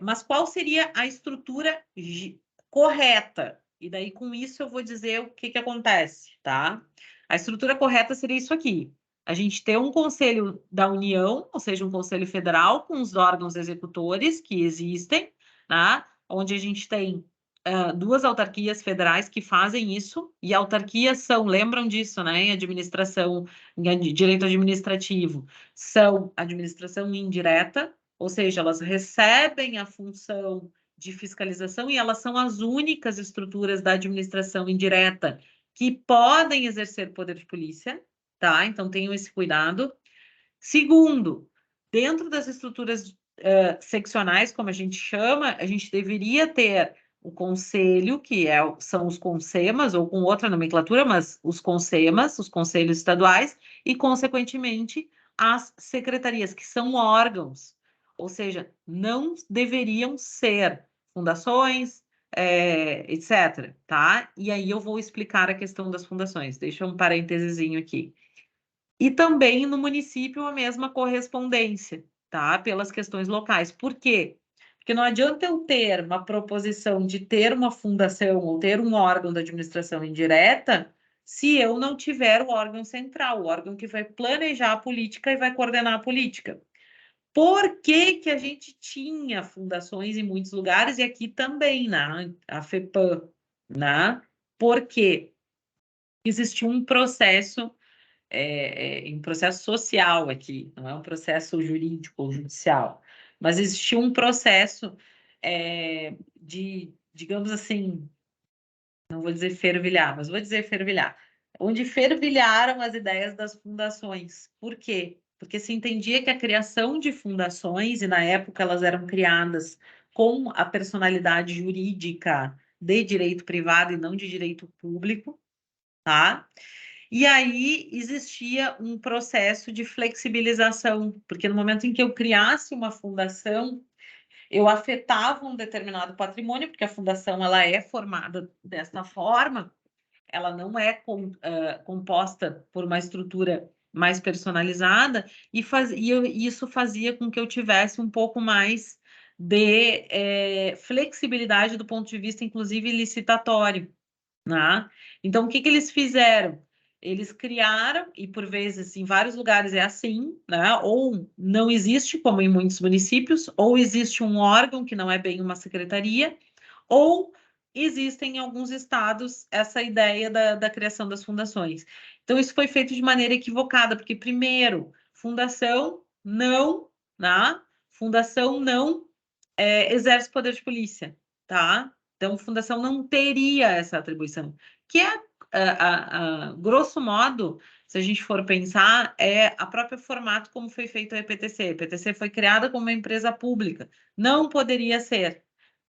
Mas qual seria a estrutura correta? E daí, com isso, eu vou dizer o que acontece, tá? A estrutura correta seria isso aqui. A gente tem um Conselho da União, ou seja, um Conselho Federal, com os órgãos executores que existem, tá? Onde a gente tem duas autarquias federais que fazem isso, e autarquias são, lembram disso, né? Em administração, em direito administrativo, são administração indireta, ou seja, elas recebem a função de fiscalização e elas são as únicas estruturas da administração indireta que podem exercer poder de polícia, tá? Então tenham esse cuidado. Segundo, dentro das estruturas seccionais, como a gente chama, a gente deveria ter o conselho, que são os conselhos, ou com outra nomenclatura, mas os conselhos, os conselhos estaduais, e, consequentemente, as secretarias, que são órgãos, ou seja, não deveriam ser fundações, etc., tá? E aí eu vou explicar a questão das fundações. Deixa um parêntesezinho aqui. E também no município a mesma correspondência, tá? Pelas questões locais. Por quê? Porque não adianta eu ter uma proposição de ter uma fundação ou ter um órgão da administração indireta se eu não tiver o órgão central, o órgão que vai planejar a política e vai coordenar a política. Por que que a gente tinha fundações em muitos lugares e aqui também, né? A FEPAM, né? Porque existiu um processo em processo social aqui, não é um processo jurídico ou judicial, mas existiu um processo de, digamos assim, não vou dizer fervilhar, mas vou dizer fervilhar, onde fervilharam as ideias das fundações. Por quê? Porque se entendia que a criação de fundações, e na época elas eram criadas com a personalidade jurídica de direito privado e não de direito público, tá? E aí existia um processo de flexibilização, porque no momento em que eu criasse uma fundação, eu afetava um determinado patrimônio, porque a fundação ela é formada desta forma, ela não é composta por uma estrutura mais personalizada, e isso fazia com que eu tivesse um pouco mais de flexibilidade do ponto de vista, inclusive, licitatório, né? Então, o que eles fizeram? Eles criaram, e por vezes em vários lugares é assim, né? Ou não existe, como em muitos municípios, ou existe um órgão que não é bem uma secretaria, ou existem em alguns estados essa ideia da criação das fundações. Então, isso foi feito de maneira equivocada, porque, primeiro, fundação não, né? Fundação não exerce poder de polícia, tá? Então, fundação não teria essa atribuição, que é, grosso modo, se a gente for pensar, é a própria formato como foi feito a EPTC. A EPTC foi criada como uma empresa pública, não poderia ser.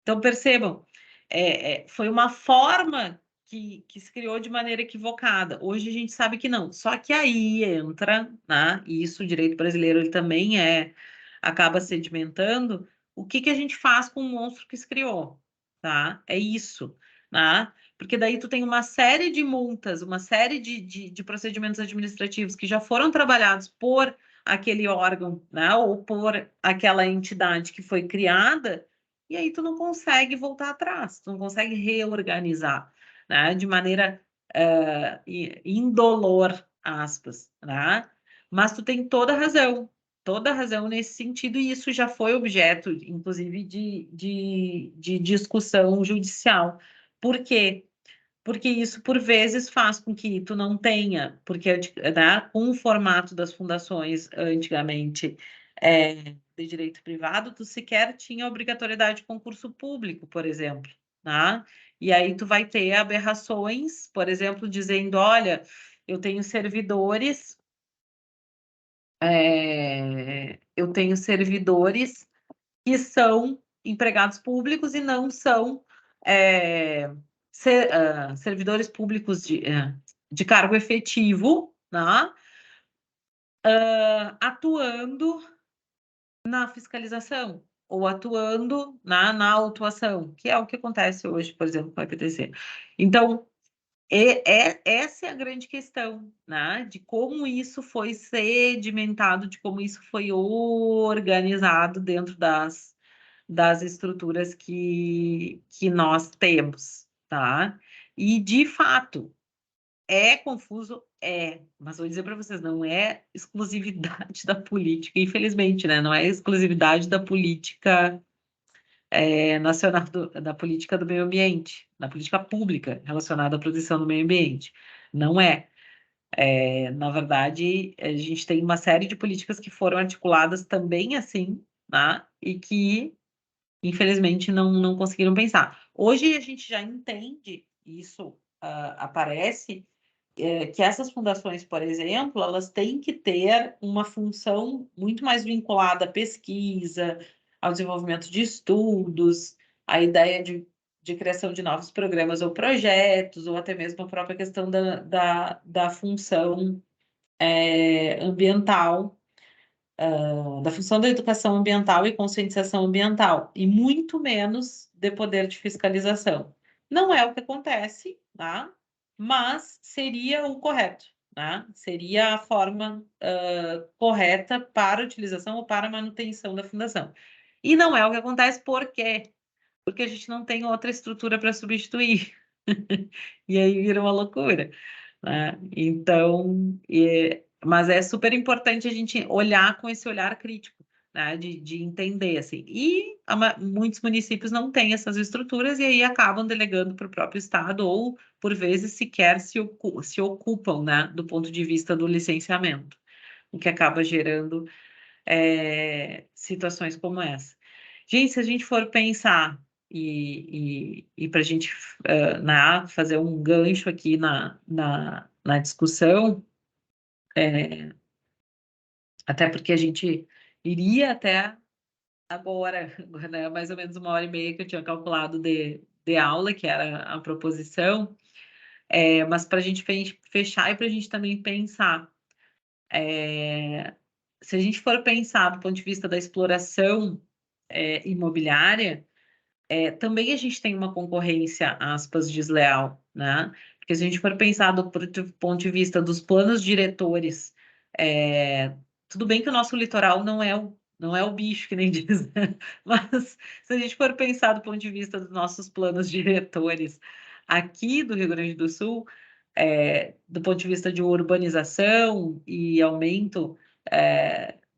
Então, percebam, foi uma forma que se criou de maneira equivocada. Hoje a gente sabe que não. Só que aí entra, né? E isso o direito brasileiro ele também acaba sedimentando. O que a gente faz com o monstro que se criou, tá? É isso, né? Porque daí tu tem uma série de multas, uma série de procedimentos administrativos que já foram trabalhados por aquele órgão, né? Ou por aquela entidade que foi criada, e aí tu não consegue voltar atrás, tu não consegue reorganizar, né? De maneira indolor, aspas, né? Mas tu tem toda a razão nesse sentido, e isso já foi objeto, inclusive, de discussão judicial. Por quê? Porque isso, por vezes, faz com que tu não tenha, porque né, com o formato das fundações antigamente de direito privado, tu sequer tinha obrigatoriedade de concurso público, por exemplo, né? E aí tu vai ter aberrações, por exemplo, dizendo, olha, eu tenho servidores que são empregados públicos e não são servidores públicos de cargo efetivo, né? Atuando na fiscalização ou atuando na autuação, que é o que acontece hoje, por exemplo, com a EPTC. Então, essa é a grande questão, né? De como isso foi sedimentado, de como isso foi organizado dentro das estruturas que nós temos, tá? E, de fato, é confuso? Mas vou dizer para vocês, não é exclusividade da política, infelizmente, né? Não é exclusividade da política nacional, da política do meio ambiente, da política pública relacionada à proteção do meio ambiente. Não é. Na verdade, a gente tem uma série de políticas que foram articuladas também assim, né? E que, infelizmente, não conseguiram pensar. Hoje a gente já entende, isso aparece, que essas fundações, por exemplo, elas têm que ter uma função muito mais vinculada à pesquisa, ao desenvolvimento de estudos, à ideia de criação de novos programas ou projetos, ou até mesmo a própria questão da função ambiental, da função da educação ambiental e conscientização ambiental, e muito menos de poder de fiscalização. Não é o que acontece, tá? Mas seria o correto, né? Seria a forma correta para a utilização ou para a manutenção da fundação. E não é o que acontece por quê? Porque a gente não tem outra estrutura para substituir. E aí vira uma loucura, né? Então, mas é super importante a gente olhar com esse olhar crítico, né? De entender, assim. E muitos municípios não têm essas estruturas e aí acabam delegando para o próprio Estado ou, por vezes, sequer se ocupam, né? Do ponto de vista do licenciamento, o que acaba gerando situações como essa. Gente, se a gente for pensar e para a gente fazer um gancho aqui na discussão, até porque a gente iria até agora, né, mais ou menos 1h30 que eu tinha calculado de aula, que era a proposição, mas para a gente fechar e para a gente também pensar, se a gente for pensar do ponto de vista da exploração imobiliária, também a gente tem uma concorrência, aspas, desleal, né? Porque se a gente for pensar do ponto de vista dos planos diretores, tudo bem que o nosso litoral não é o bicho, que nem diz, né? Mas se a gente for pensar do ponto de vista dos nossos planos diretores, aqui do Rio Grande do Sul, do ponto de vista de urbanização e aumento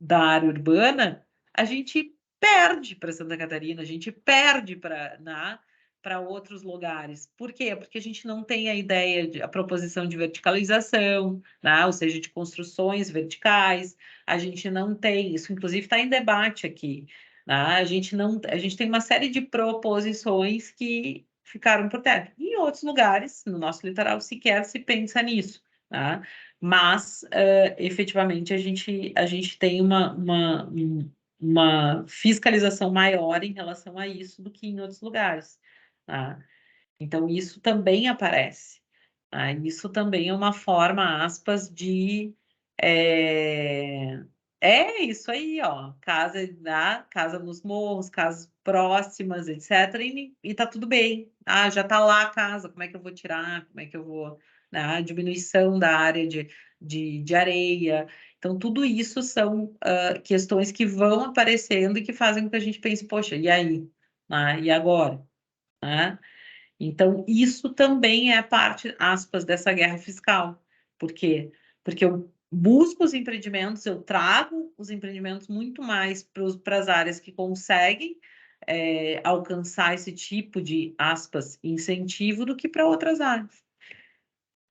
da área urbana, a gente perde para Santa Catarina, a gente perde para outros lugares. Por quê? Porque a gente não tem a proposição de verticalização, né? Ou seja, de construções verticais, a gente não tem, isso inclusive está em debate aqui, né? A gente tem uma série de proposições que ficaram por terra. Em outros lugares, no nosso litoral, sequer se pensa nisso, tá? Mas, efetivamente, a gente tem uma fiscalização maior em relação a isso do que em outros lugares, tá? Então, isso também aparece, tá? Isso também é uma forma, aspas, de... É isso aí, ó, casa nos morros, casas próximas, etc. E tá tudo bem. Ah, já tá lá a casa, como é que eu vou tirar? Como é que eu vou... né? A diminuição da área de areia. Então, tudo isso são questões que vão aparecendo e que fazem com que a gente pense, poxa, e aí? Né? E agora? Né? Então, isso também é parte, aspas, dessa guerra fiscal. Por quê? Porque eu busco os empreendimentos, eu trago os empreendimentos muito mais para as áreas que conseguem alcançar esse tipo de, aspas, incentivo do que para outras áreas.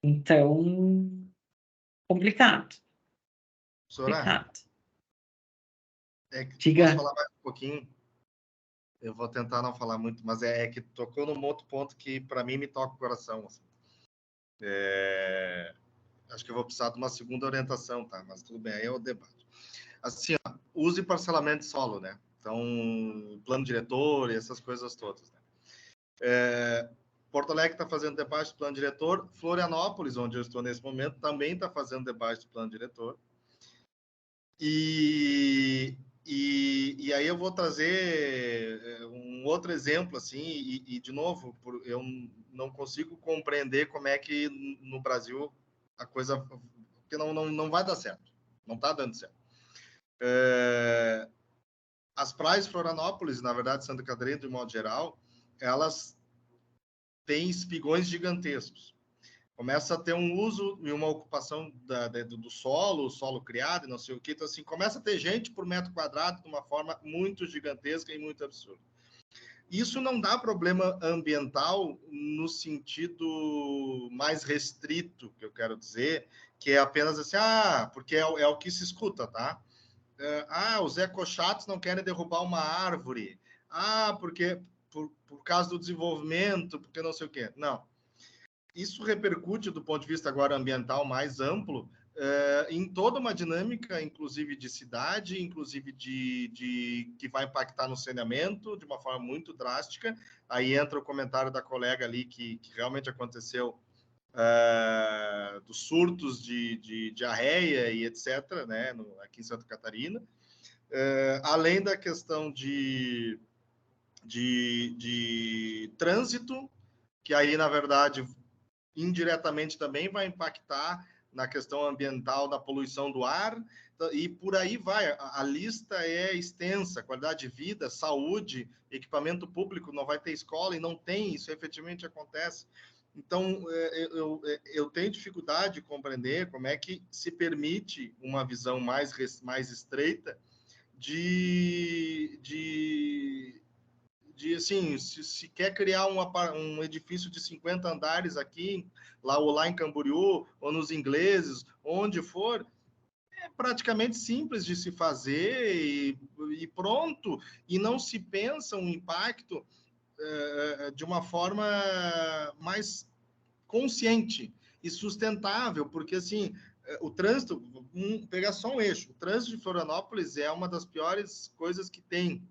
Então, complicado. Soraya, Complicado. posso Diga. falar mais um pouquinho? Eu vou tentar não falar muito, mas é que tocou num outro ponto que, para mim, me toca o coração. Assim. Acho que eu vou precisar de uma segunda orientação, tá? Mas tudo bem, aí é o debate. Assim, ó, use parcelamento de solo, né? Então, plano diretor e essas coisas todas. Né? Porto Alegre está fazendo debate do plano diretor. Florianópolis, onde eu estou nesse momento, também está fazendo debate do plano diretor. E aí eu vou trazer um outro exemplo, assim, e de novo, eu não consigo compreender como é que no Brasil a coisa... Porque não vai dar certo. Não está dando certo. As praias de Florianópolis, na verdade, Santa Catarina, de modo geral, elas têm espigões gigantescos. Começa a ter um uso e uma ocupação do solo criado e não sei o que. Então, assim, começa a ter gente por metro quadrado de uma forma muito gigantesca e muito absurda. Isso não dá problema ambiental no sentido mais restrito, que eu quero dizer, que é apenas assim, porque é o que se escuta, tá? Os ecochatos não querem derrubar uma árvore. Porque por causa do desenvolvimento, porque não sei o quê. Não. Isso repercute, do ponto de vista agora ambiental mais amplo, em toda uma dinâmica, inclusive de cidade, inclusive que vai impactar no saneamento de uma forma muito drástica. Aí entra o comentário da colega ali que realmente aconteceu dos surtos de diarreia e etc., né, aqui em Santa Catarina. Além da questão de trânsito, que aí, na verdade, indiretamente também vai impactar na questão ambiental da poluição do ar, e por aí vai. A lista é extensa, qualidade de vida, saúde, equipamento público, não vai ter escola, e não tem, isso efetivamente acontece. Então, eu tenho dificuldade de compreender como é que se permite uma visão mais estreita de assim, se quer criar um edifício de 50 andares aqui, lá em Camboriú, ou nos Ingleses, onde for, é praticamente simples de se fazer e pronto, e não se pensa um impacto de uma forma mais consciente e sustentável, porque assim, o trânsito, pegar só um eixo, o trânsito de Florianópolis é uma das piores coisas que tem.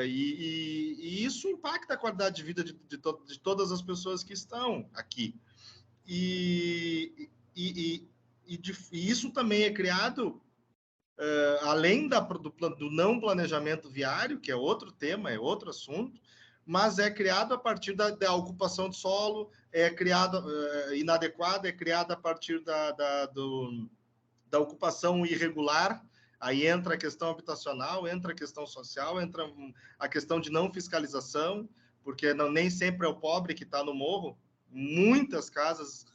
E isso impacta a qualidade de vida de todas as pessoas que estão aqui. E isso também é criado, além do não planejamento viário, que é outro tema, é outro assunto, mas é criado a partir da ocupação de solo, é criado inadequada, é criado a partir da ocupação irregular. Aí entra a questão habitacional, entra a questão social, entra a questão de não fiscalização, porque nem sempre é o pobre que está no morro. Muitas casas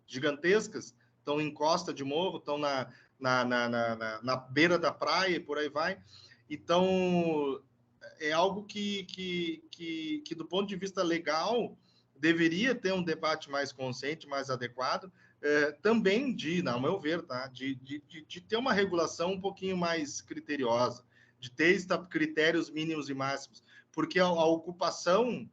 gigantescas estão em costa de morro, estão na beira da praia e por aí vai. Então, é algo que do ponto de vista legal, deveria ter um debate mais consciente, mais adequado, também ao meu ver, tá? de ter uma regulação um pouquinho mais criteriosa, de ter critérios mínimos e máximos, porque a ocupação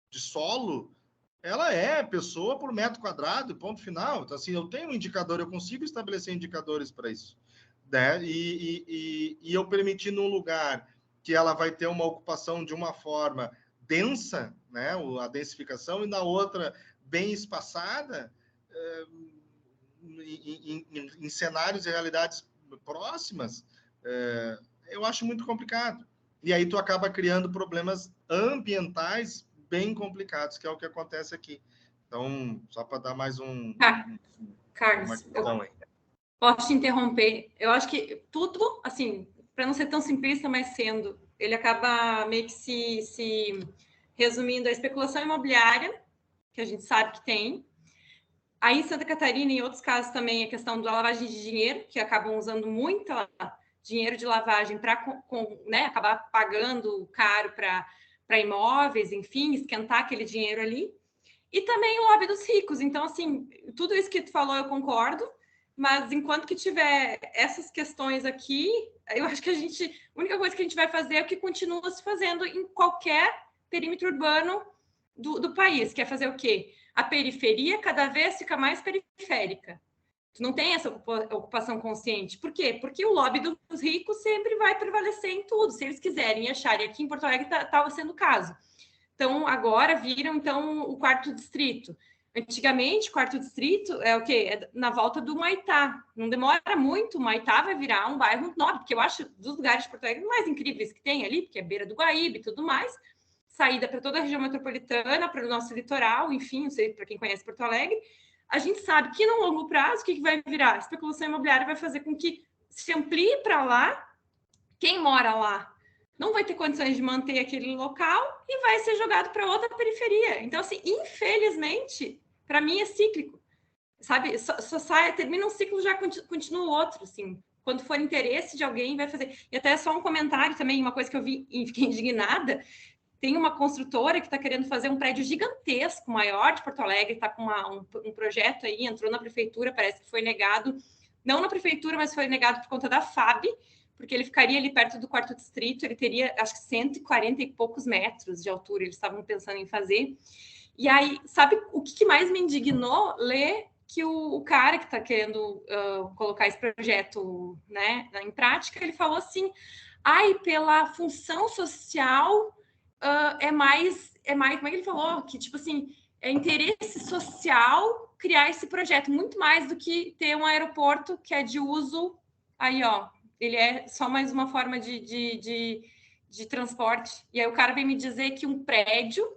de solo, ela é pessoa por metro quadrado, ponto final. Então, assim, eu tenho um indicador, eu consigo estabelecer indicadores para isso, né? E eu permitir num lugar que ela vai ter uma ocupação de uma forma densa, né? A densificação, e na outra bem espaçada, em cenários e realidades próximas, eu acho muito complicado. E aí tu acaba criando problemas ambientais bem complicados, que é o que acontece aqui. Então, só para dar mais Carlos, posso te interromper? Eu acho que tudo, assim, para não ser tão simplista, mas sendo, ele acaba meio que se resumindo à especulação imobiliária, que a gente sabe que tem. Aí em Santa Catarina, em outros casos também, a questão da lavagem de dinheiro, que acabam usando muito dinheiro de lavagem para né, acabar pagando caro para imóveis, enfim, esquentar aquele dinheiro ali. E também o lobby dos ricos. Então, assim, tudo isso que tu falou eu concordo, mas enquanto que tiver essas questões aqui, eu acho que a única coisa que a gente vai fazer é o que continua se fazendo em qualquer perímetro urbano do país, que é fazer o quê? A periferia cada vez fica mais periférica. Tu não tem essa ocupação consciente. Por quê? Porque o lobby dos ricos sempre vai prevalecer em tudo, se eles quiserem achar. E aqui em Porto Alegre estava sendo o caso. Então, agora viram então o quarto distrito. Antigamente, o quarto distrito é o quê? É na volta do Humaitá. Não demora muito, o Humaitá vai virar um bairro nobre, porque eu acho dos lugares de Porto Alegre mais incríveis que tem ali, porque é beira do Guaíba e tudo mais, saída para toda a região metropolitana, para o nosso litoral, enfim, não sei, para quem conhece Porto Alegre. A gente sabe que no longo prazo, o que vai virar? A especulação imobiliária vai fazer com que se amplie para lá. Quem mora lá não vai ter condições de manter aquele local e vai ser jogado para outra periferia. Então, assim, infelizmente, para mim é cíclico, sabe? Só sai, termina um ciclo, já continua o outro, assim. Quando for interesse de alguém, vai fazer. E até só um comentário também, uma coisa que eu vi e fiquei indignada. Tem uma construtora que está querendo fazer um prédio gigantesco, maior de Porto Alegre, está com um projeto aí, entrou na prefeitura, parece que foi negado, não na prefeitura, mas foi negado por conta da FAB, porque ele ficaria ali perto do quarto distrito, ele teria, acho que 140 e poucos metros de altura, eles estavam pensando em fazer. E aí, sabe o que mais me indignou? Ler que o cara que está querendo colocar esse projeto, né, em prática, ele falou assim, pela função social, é mais, como é que ele falou? Que, tipo assim, é interesse social criar esse projeto, muito mais do que ter um aeroporto que é de uso, aí, ó, ele é só mais uma forma de transporte. E aí o cara vem me dizer que um prédio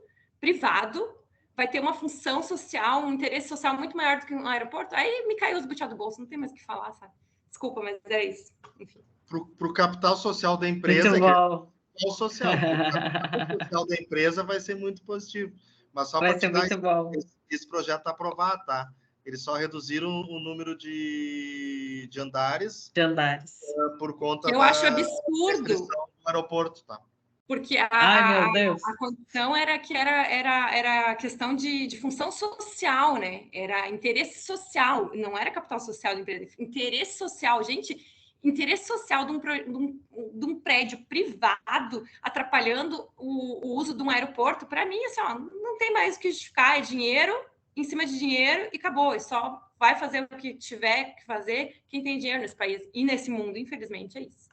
privado vai ter uma função social, um interesse social muito maior do que um aeroporto. Aí me caiu os butiá do bolso, não tem mais o que falar, sabe? Desculpa, mas é isso. Enfim. Para o capital social da empresa, muito bom. O social. O capital social da empresa vai ser muito positivo. Mas só vai ser muito bom. Esse projeto está aprovado, tá? Eles só reduziram o número de andares. De andares. Por conta eu acho absurdo do aeroporto, tá? Porque Ai, meu Deus. a condição era que era questão de função social, né? Era interesse social, não era capital social da empresa. Interesse social, gente, interesse social de um prédio privado atrapalhando o uso de um aeroporto, para mim, assim, ó, não tem mais o que justificar, é dinheiro em cima de dinheiro e acabou. E só vai fazer o que tiver que fazer quem tem dinheiro nesse país e nesse mundo, infelizmente, é isso.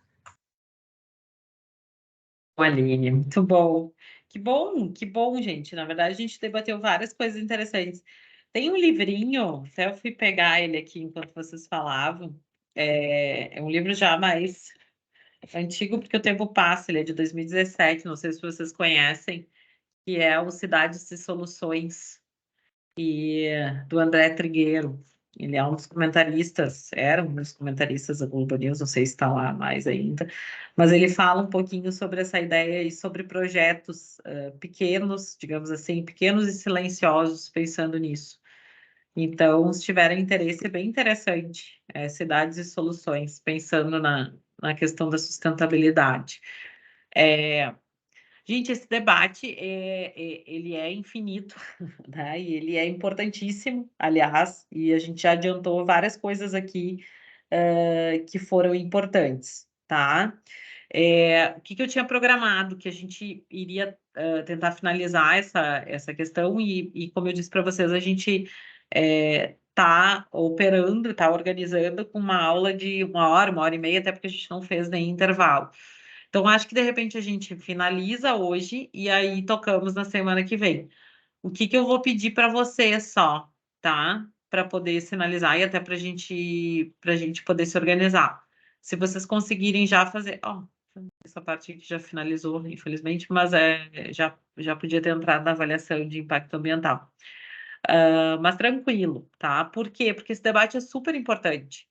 Aline, muito bom. Que bom, gente. Na verdade, a gente debateu várias coisas interessantes. Tem um livrinho, até eu fui pegar ele aqui enquanto vocês falavam. É um livro já mais antigo, porque o tempo passa, ele é de 2017, não sei se vocês conhecem, que é o Cidades e Soluções, do André Trigueiro. Ele é um dos comentaristas, era um dos comentaristas da Globo News, não sei se está lá mais ainda, mas ele fala um pouquinho sobre essa ideia e sobre projetos pequenos, digamos assim, pequenos e silenciosos, pensando nisso. Então, se tiverem interesse, é bem interessante, cidades e soluções, pensando na questão da sustentabilidade. Gente, esse debate ele é infinito, né? E ele é importantíssimo, aliás, e a gente já adiantou várias coisas aqui que foram importantes, tá? O que eu tinha programado, que a gente iria tentar finalizar essa questão, e como eu disse para vocês, a gente está operando, está organizando com uma aula de 1 hora e meia, até porque a gente não fez nem intervalo. Então, acho que de repente a gente finaliza hoje e aí tocamos na semana que vem. O que eu vou pedir para você só, tá? Para poder sinalizar e até para gente poder se organizar. Se vocês conseguirem já fazer. Ó, essa parte aqui já finalizou, infelizmente, mas já podia ter entrado na avaliação de impacto ambiental. Mas tranquilo, tá? Por quê? Porque esse debate é super importante.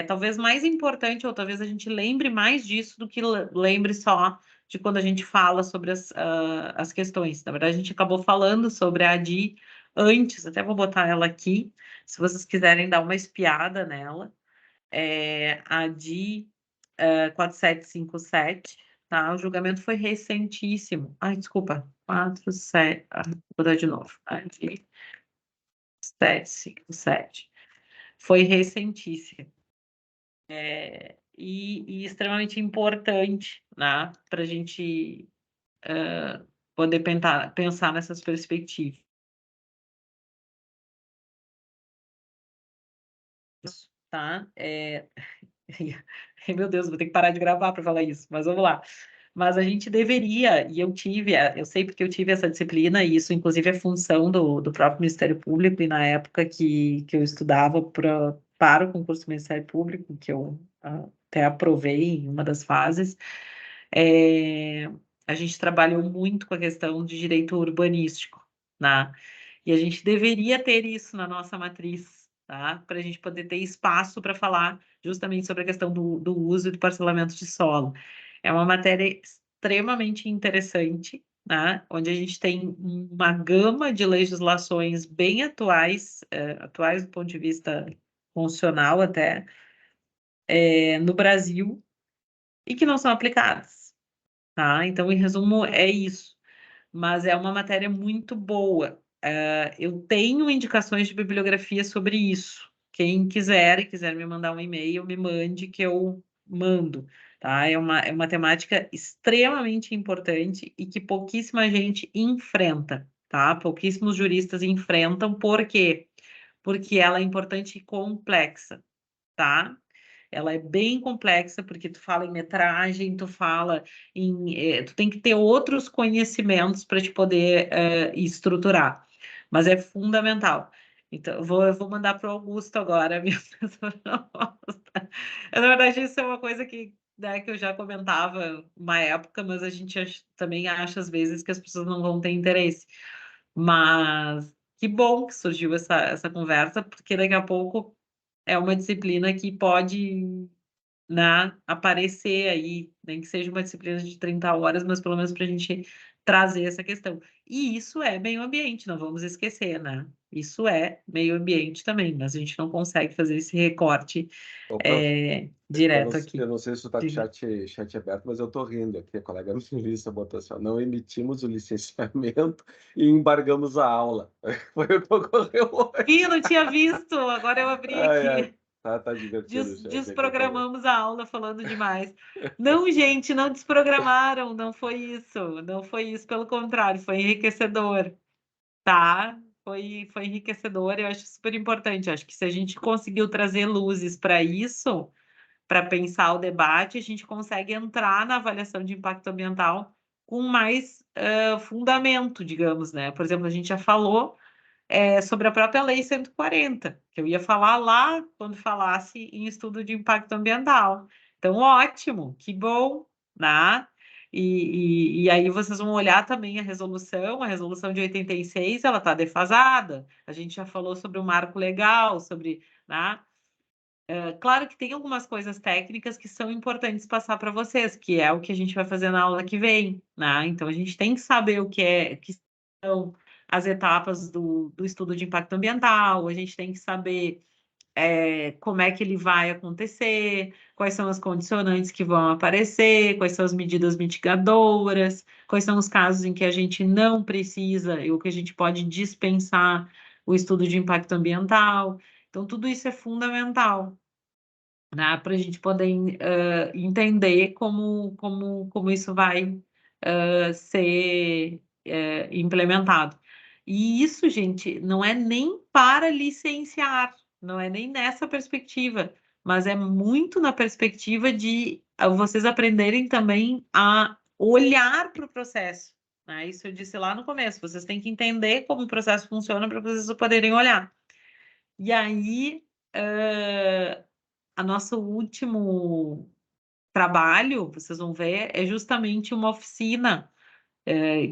Talvez mais importante, ou talvez a gente lembre mais disso do que lembre só de quando a gente fala sobre as questões. Na verdade, a gente acabou falando sobre a ADI antes, até vou botar ela aqui, se vocês quiserem dar uma espiada nela. A ADI 4757, tá? O julgamento foi recentíssimo. Ai, desculpa, 47, vou dar de novo. ADI 757. Foi recentíssimo. E extremamente importante, né, para a gente poder pensar nessas perspectivas. Tá? Meu Deus, vou ter que parar de gravar para falar isso, mas vamos lá. Mas a gente deveria, e eu sei porque eu tive essa disciplina, e isso inclusive é função do próprio Ministério Público, e na época que eu estudava para o concurso do Ministério Público, que eu até aprovei em uma das fases, a gente trabalhou muito com a questão de direito urbanístico, né? E a gente deveria ter isso na nossa matriz, tá? Para a gente poder ter espaço para falar justamente sobre a questão do uso e do parcelamento de solo. É uma matéria extremamente interessante, né? Onde a gente tem uma gama de legislações bem atuais, atuais do ponto de vista funcional até, no Brasil, e que não são aplicadas, tá? Então, em resumo, é isso. Mas é uma matéria muito boa. Eu tenho indicações de bibliografia sobre isso. Quem quiser e quiser me mandar um e-mail, me mande que eu mando, tá? É uma temática extremamente importante e que pouquíssima gente enfrenta, tá? Pouquíssimos juristas enfrentam. Por quê? Porque ela é importante e complexa, tá? Ela é bem complexa, porque tu fala em metragem, tu fala tu tem que ter outros conhecimentos para te poder estruturar, mas é fundamental. Então, eu vou mandar para o Augusto agora a minha proposta. Na verdade, isso é uma coisa que eu já comentava uma época, mas a gente também acha às vezes que as pessoas não vão ter interesse. Mas que bom que surgiu essa conversa, porque daqui a pouco é uma disciplina que pode, né, aparecer aí, nem que seja uma disciplina de 30 horas, mas pelo menos para a gente trazer essa questão. E isso é meio ambiente, não vamos esquecer, né? Isso é meio ambiente também, mas a gente não consegue fazer esse recorte direto aqui. Eu não sei se tu tá com o chat aberto, mas eu tô rindo aqui. A colega ministra botou assim: não emitimos o licenciamento e embargamos a aula. Foi o que ocorreu hoje. Ih, não tinha visto, agora eu abri aqui. Tá divertido. Desprogramamos a aula falando demais. Não, gente, não desprogramaram, não foi isso, pelo contrário, foi enriquecedor, tá? Foi enriquecedor, eu acho super importante. Acho que se a gente conseguiu trazer luzes para isso, para pensar o debate, a gente consegue entrar na avaliação de impacto ambiental com mais fundamento, digamos, né? Por exemplo, a gente já falou sobre a própria Lei 140, que eu ia falar lá quando falasse em estudo de impacto ambiental. Então, ótimo, que bom, né? E aí vocês vão olhar também a resolução de 86, ela está defasada. A gente já falou sobre o marco legal, sobre, né? Claro que tem algumas coisas técnicas que são importantes passar para vocês, que é o que a gente vai fazer na aula que vem, né? Então a gente tem que saber o que são as etapas do estudo de impacto ambiental, a gente tem que saber como é que ele vai acontecer, quais são as condicionantes que vão aparecer, quais são as medidas mitigadoras, quais são os casos em que a gente não precisa ou que a gente pode dispensar o estudo de impacto ambiental. Então, tudo isso é fundamental, né, para a gente poder entender como isso vai ser implementado. E isso, gente, não é nem para licenciar, não é nem nessa perspectiva, mas é muito na perspectiva de vocês aprenderem também a olhar para o processo, né? Isso eu disse lá no começo, vocês têm que entender como o processo funciona para vocês poderem olhar. E aí, a nosso último trabalho, vocês vão ver, é justamente uma oficina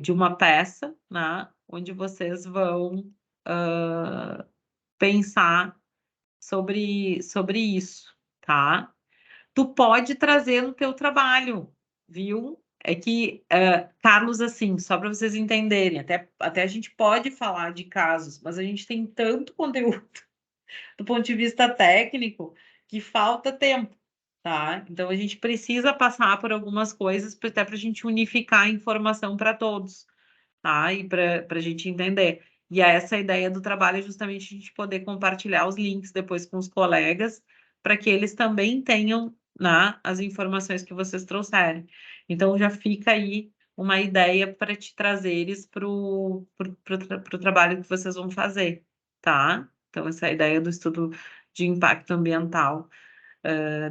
de uma peça, né, onde vocês vão pensar sobre isso, tá? Tu pode trazer no teu trabalho, viu? É que, Carlos, assim, só para vocês entenderem, até a gente pode falar de casos, mas a gente tem tanto conteúdo do ponto de vista técnico que falta tempo, tá? Então a gente precisa passar por algumas coisas até para a gente unificar a informação para todos, tá? E para a gente entender. E essa ideia do trabalho é justamente a gente poder compartilhar os links depois com os colegas, para que eles também tenham, né, as informações que vocês trouxerem. Então já fica aí uma ideia para te trazeres para o trabalho que vocês vão fazer, tá? Então, essa é a ideia do estudo de impacto ambiental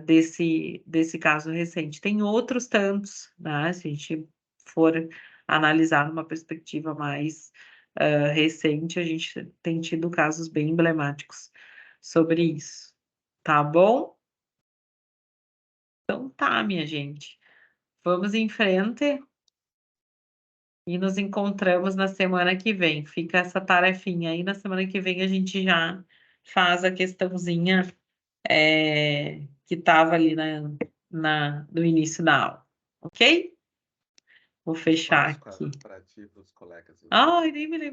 desse caso recente. Tem outros tantos, né? Se a gente for analisar numa perspectiva mais recente, a gente tem tido casos bem emblemáticos sobre isso. Tá bom? Então tá, minha gente. Vamos em frente e nos encontramos na semana que vem. Fica essa tarefinha aí. Na semana que vem a gente já faz a questãozinha que estava ali no início da aula. Ok? Vou fechar aqui. Para ti, para os colegas. Ai, nem me lembrei.